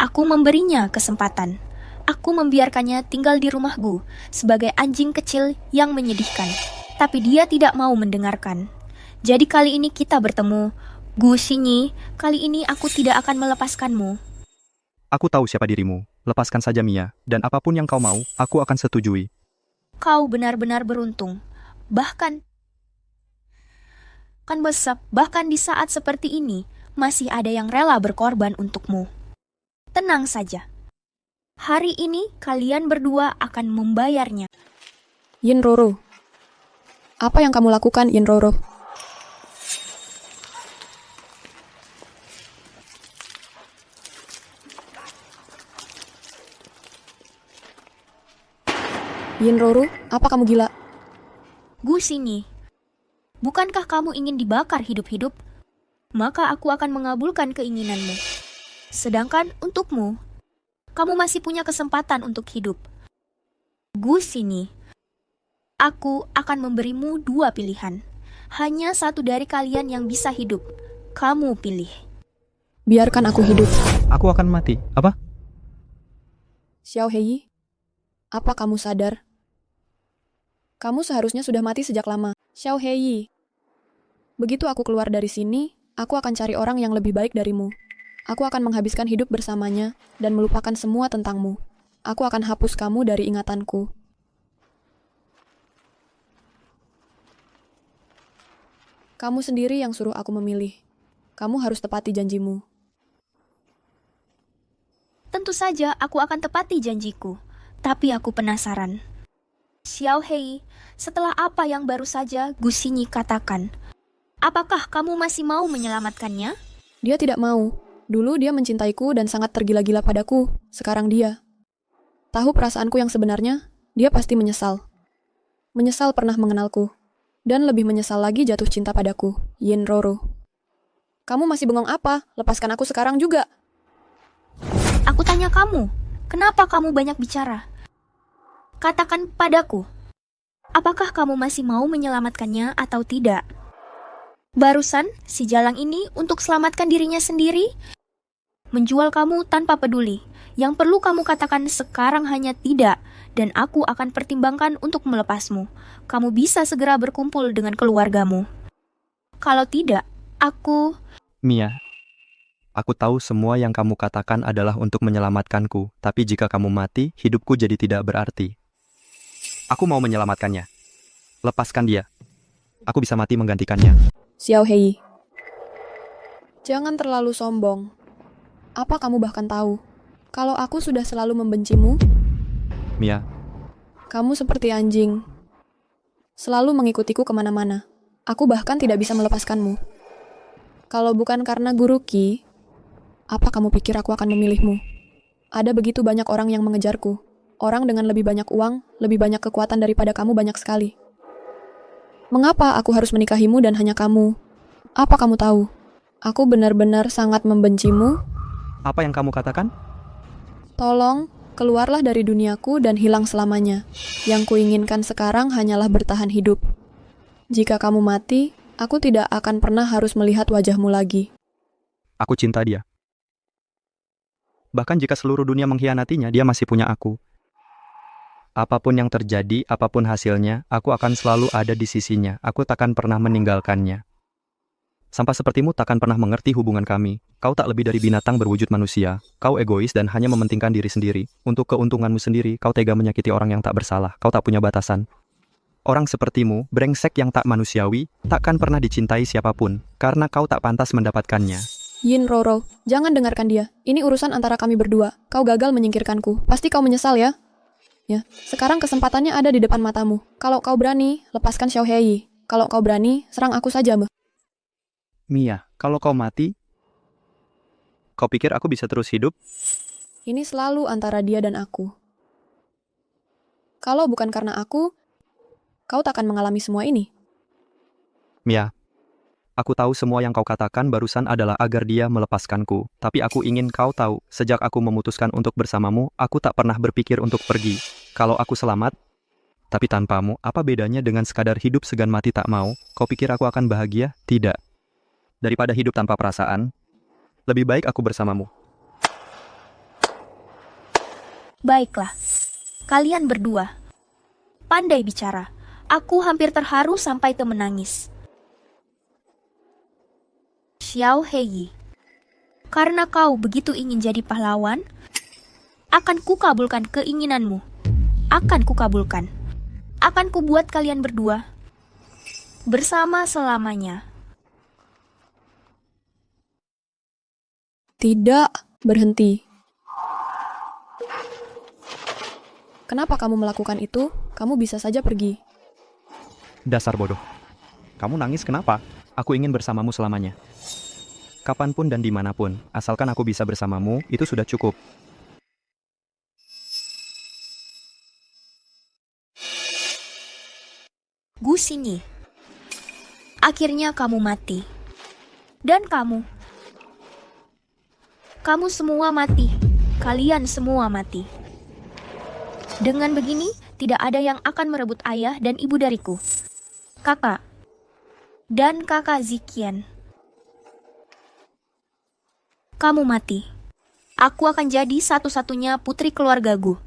Aku memberinya kesempatan. Aku membiarkannya tinggal di rumah Gu sebagai anjing kecil yang menyedihkan. Tapi dia tidak mau mendengarkan. Jadi kali ini kita bertemu. Gu Xingyi, kali ini aku tidak akan melepaskanmu. Aku tahu siapa dirimu. Lepaskan saja Mia, dan apapun yang kau mau, aku akan setujui. Kau benar-benar beruntung. Bahkan bahkan di saat seperti ini, masih ada yang rela berkorban untukmu. Tenang saja. Hari ini kalian berdua akan membayarnya. Yinroro. Apa yang kamu lakukan, Yinroro? Yinroro, apa kamu gila? Gu sini. Bukankah kamu ingin dibakar hidup-hidup? Maka aku akan mengabulkan keinginanmu. Sedangkan untukmu, kamu masih punya kesempatan untuk hidup. Gu sini. Aku akan memberimu 2 pilihan. Hanya satu dari kalian yang bisa hidup. Kamu pilih. Biarkan aku hidup. Aku akan mati. Apa? Xiao Hei, apa kamu sadar? Kamu seharusnya sudah mati sejak lama. Xiao Hei, begitu aku keluar dari sini, aku akan cari orang yang lebih baik darimu. Aku akan menghabiskan hidup bersamanya dan melupakan semua tentangmu. Aku akan hapus kamu dari ingatanku. Kamu sendiri yang suruh aku memilih. Kamu harus tepati janjimu. Tentu saja aku akan tepati janjiku. Tapi aku penasaran. Xiao Hei, setelah apa yang baru saja Gu Xinyi katakan, apakah kamu masih mau menyelamatkannya? Dia tidak mau. Dulu dia mencintaiku dan sangat tergila-gila padaku. Sekarang dia. Tahu perasaanku yang sebenarnya? Dia pasti menyesal. Menyesal pernah mengenalku. Dan lebih menyesal lagi jatuh cinta padaku. Yinroro. Kamu masih bengong apa? Lepaskan aku sekarang juga. Aku tanya kamu, kenapa kamu banyak bicara? Katakan padaku, apakah kamu masih mau menyelamatkannya atau tidak? Barusan, si Jalang ini untuk selamatkan dirinya sendiri, menjual kamu tanpa peduli. Yang perlu kamu katakan sekarang hanya tidak, dan aku akan pertimbangkan untuk melepasmu. Kamu bisa segera berkumpul dengan keluargamu. Kalau tidak, aku... Mia, aku tahu semua yang kamu katakan adalah untuk menyelamatkanku, tapi jika kamu mati, hidupku jadi tidak berarti. Aku mau menyelamatkannya. Lepaskan dia. Aku bisa mati menggantikannya. Xiao Hei, jangan terlalu sombong. Apa kamu bahkan tahu, kalau aku sudah selalu membencimu? Mia, kamu seperti anjing. Selalu mengikutiku kemana-mana. Aku bahkan tidak bisa melepaskanmu. Kalau bukan karena Guru Qi, apa kamu pikir aku akan memilihmu? Ada begitu banyak orang yang mengejarku. Orang dengan lebih banyak uang, lebih banyak kekuatan daripada kamu banyak sekali. Mengapa aku harus menikahimu dan hanya kamu? Apa kamu tahu? Aku benar-benar sangat membencimu. apa yang kamu katakan? Tolong, keluarlah dari duniaku dan hilang selamanya. Yang kuinginkan sekarang hanyalah bertahan hidup. Jika kamu mati, aku tidak akan pernah harus melihat wajahmu lagi. Aku cinta dia. Bahkan jika seluruh dunia mengkhianatinya, dia masih punya aku. Apapun yang terjadi, apapun hasilnya, aku akan selalu ada di sisinya. Aku takkan pernah meninggalkannya. Sampah sepertimu takkan pernah mengerti hubungan kami. Kau tak lebih dari binatang berwujud manusia. Kau egois dan hanya mementingkan diri sendiri. Untuk keuntunganmu sendiri, kau tega menyakiti orang yang tak bersalah. Kau tak punya batasan. Orang sepertimu, brengsek yang tak manusiawi, takkan pernah dicintai siapapun, karena kau tak pantas mendapatkannya. Yinroro, jangan dengarkan dia. Ini urusan antara kami berdua. Kau gagal menyingkirkanku. Pasti kau menyesal ya? Ya, sekarang kesempatannya ada di depan matamu. Kalau kau berani, lepaskan Xiao Hei. Kalau kau berani, serang aku saja, Mbak. Mia, kalau kau mati, kau pikir aku bisa terus hidup? Ini selalu antara dia dan aku. Kalau bukan karena aku, kau takkan mengalami semua ini. Mia, aku tahu semua yang kau katakan barusan adalah agar dia melepaskanku. Tapi aku ingin kau tahu, sejak aku memutuskan untuk bersamamu, aku tak pernah berpikir untuk pergi. Kalau aku selamat, tapi tanpamu, apa bedanya dengan sekadar hidup segan mati tak mau? Kau pikir aku akan bahagia? Tidak. Daripada hidup tanpa perasaan, lebih baik aku bersamamu. Baiklah, kalian berdua pandai bicara. Aku hampir terharu sampai menangis. Xiao Hei, karena kau begitu ingin jadi pahlawan, Akan kukabulkan keinginanmu. Akan kukabulkan. Akan kubuat kalian berdua bersama selamanya. Tidak, berhenti. Kenapa kamu melakukan itu? Kamu bisa saja pergi. Dasar bodoh. Kamu nangis kenapa? Aku ingin bersamamu selamanya. Kapanpun dan dimanapun, asalkan aku bisa bersamamu, itu sudah cukup. Gu Xingyi. Akhirnya kamu mati. Dan kamu. Kamu semua mati. Kalian semua mati. Dengan begini, tidak ada yang akan merebut ayah dan ibu dariku. Kakak. Dan kakak Ziqian. Kamu mati. Aku akan jadi satu-satunya putri keluarga Gu.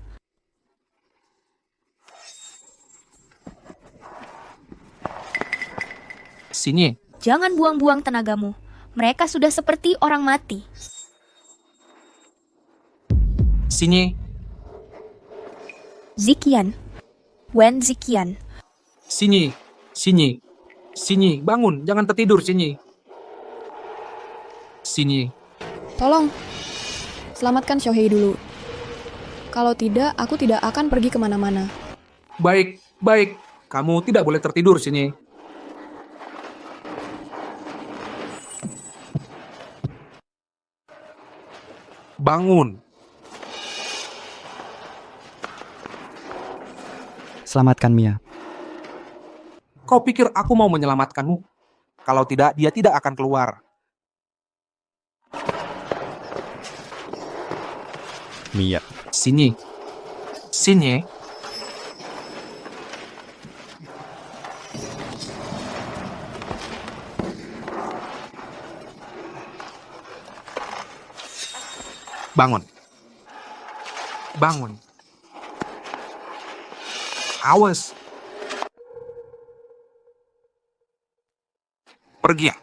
Xingyi, Jangan buang-buang tenagamu. Mereka sudah seperti orang mati. Xingyi, Ziqian. Wen Ziqian. Xingyi, Xingyi, Xingyi, bangun, jangan tertidur, Xingyi. Xingyi, Tolong, selamatkan Shohei dulu. Kalau tidak, aku tidak akan pergi kemana-mana. baik, baik. Kamu tidak boleh tertidur, Xingyi. Bangun. Selamatkan Mia. Kau pikir aku mau menyelamatkanmu? Kalau tidak, dia tidak akan keluar. Mia. Sini. Sini. Bangun. Bangun. Awas. Pergi ya.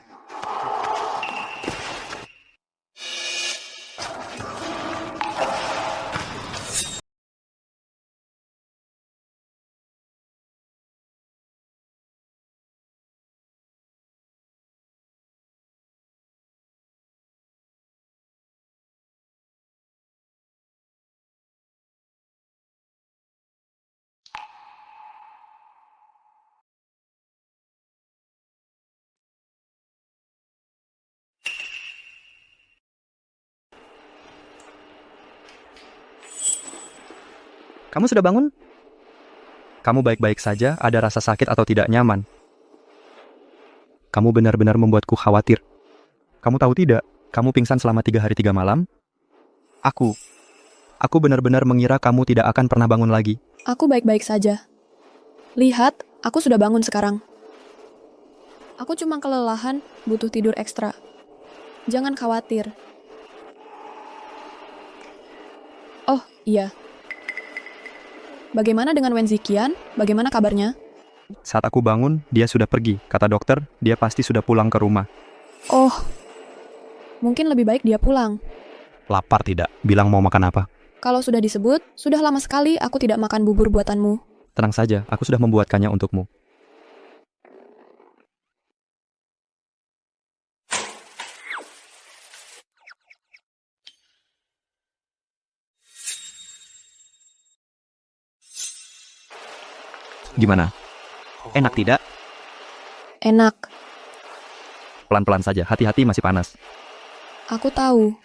Kamu sudah bangun? Kamu baik-baik saja, ada rasa sakit atau tidak nyaman? Kamu benar-benar membuatku khawatir. Kamu tahu tidak, kamu pingsan selama 3 hari 3 malam? Aku benar-benar mengira kamu tidak akan pernah bangun lagi. Aku baik-baik saja. Lihat, aku sudah bangun sekarang. Aku cuma kelelahan, butuh tidur ekstra. Jangan khawatir. Oh, iya. Bagaimana dengan Wen Ziqian? Bagaimana kabarnya? Saat aku bangun, dia sudah pergi. Kata dokter, dia pasti sudah pulang ke rumah. Oh, mungkin lebih baik dia pulang. Lapar tidak? Bilang mau makan apa? Kalau sudah disebut, sudah lama sekali aku tidak makan bubur buatanmu. Tenang saja, aku sudah membuatkannya untukmu. Gimana? Enak tidak? Enak, Pelan-pelan saja, hati-hati masih panas. aku tahu.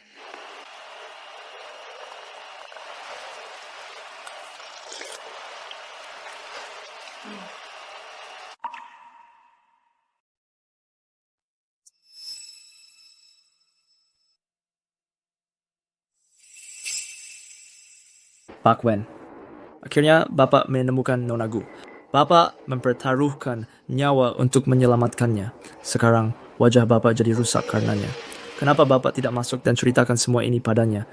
Pak Wen. Akhirnya Bapak menemukan Nona Gu. Bapak mempertaruhkan nyawa untuk menyelamatkannya. Sekarang wajah Bapak jadi rusak karenanya. Kenapa Bapak tidak masuk dan ceritakan semua ini padanya?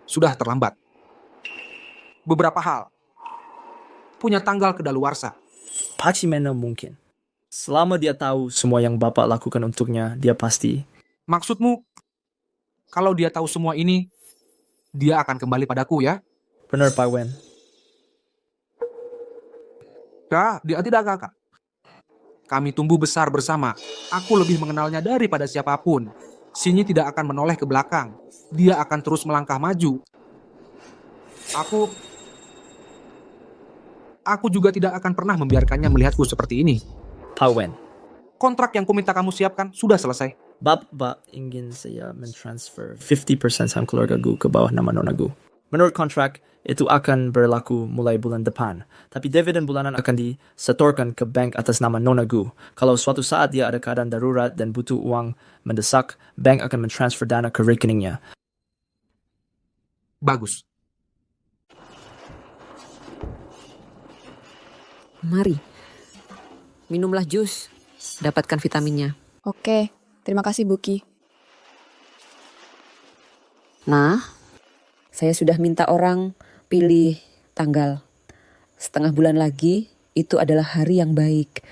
Sudah terlambat. Beberapa hal. Punya tanggal kedaluarsa. Pacimena mungkin. Selama dia tahu semua yang Bapak lakukan untuknya, dia pasti... Maksudmu, Kalau dia tahu semua ini, dia akan kembali padaku ya. Benar, Pak Wen. Ya, dia tidak kakak. Kami tumbuh besar bersama. Aku lebih mengenalnya daripada siapapun. Sinyi tidak akan menoleh ke belakang. Dia akan terus melangkah maju. Aku juga tidak akan pernah membiarkannya melihatku seperti ini. Pak Wen. Kontrak yang kuminta kamu siapkan sudah selesai. Bapak ingin saya mentransfer 50% saham keluarga Gu ke bawah nama Nona Gu. Menurut kontrak, itu akan berlaku mulai bulan depan. Tapi dividen bulanan akan disetorkan ke bank atas nama Nona Gu. Kalau suatu saat dia ada keadaan darurat dan butuh uang mendesak, bank akan mentransfer dana ke rekeningnya. Bagus. Mari, minumlah jus. Dapatkan vitaminnya. Oke, terima kasih Buki. Nah, saya sudah minta orang pilih tanggal. Setengah bulan lagi, itu adalah hari yang baik.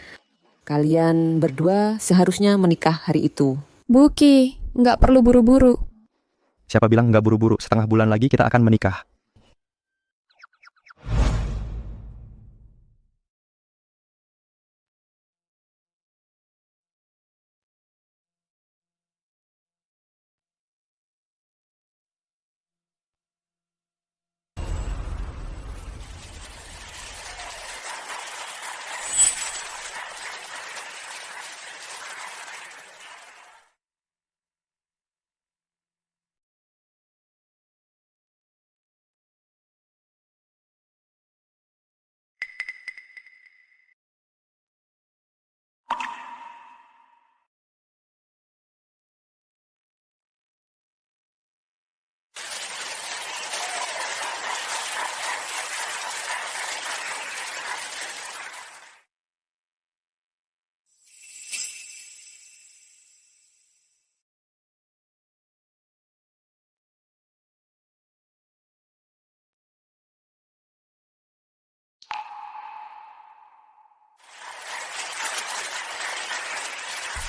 Kalian berdua seharusnya menikah hari itu. Buki, nggak perlu buru-buru. Siapa bilang nggak buru-buru? Setengah bulan lagi kita akan menikah.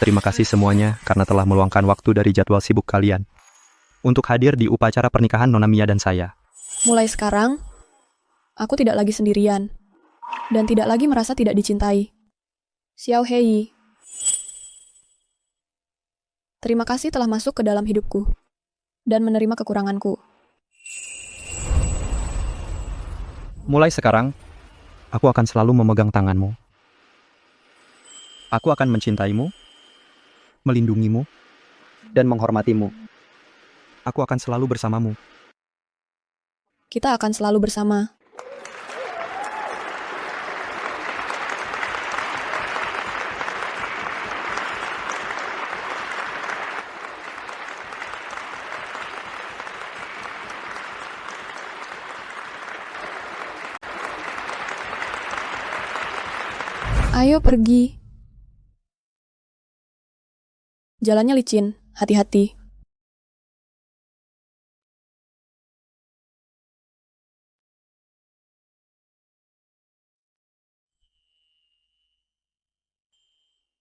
Terima kasih semuanya karena telah meluangkan waktu dari jadwal sibuk kalian untuk hadir di upacara pernikahan Nona Mia dan saya. Mulai sekarang, aku tidak lagi sendirian dan tidak lagi merasa tidak dicintai. Xiao Hei, terima kasih telah masuk ke dalam hidupku dan menerima kekuranganku. Mulai sekarang, aku akan selalu memegang tanganmu. Aku akan mencintaimu, melindungimu, dan menghormatimu. Aku akan selalu bersamamu. Kita akan selalu bersama. Ayo pergi. Jalannya licin, hati-hati.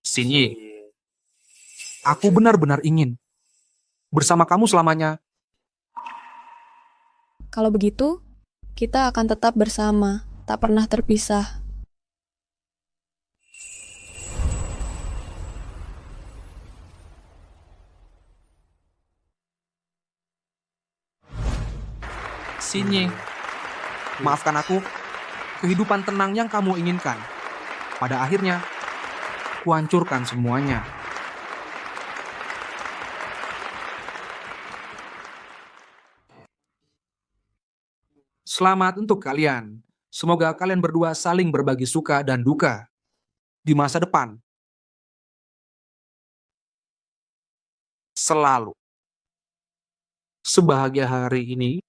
Sinyi, aku benar-benar ingin bersama kamu selamanya. Kalau begitu, kita akan tetap bersama, tak pernah terpisah. Sinyi, maafkan aku, kehidupan tenang yang kamu inginkan. Pada akhirnya, kuhancurkan semuanya. Selamat untuk kalian. Semoga kalian berdua saling berbagi suka dan duka di masa depan. Selalu. Sebahagia hari ini,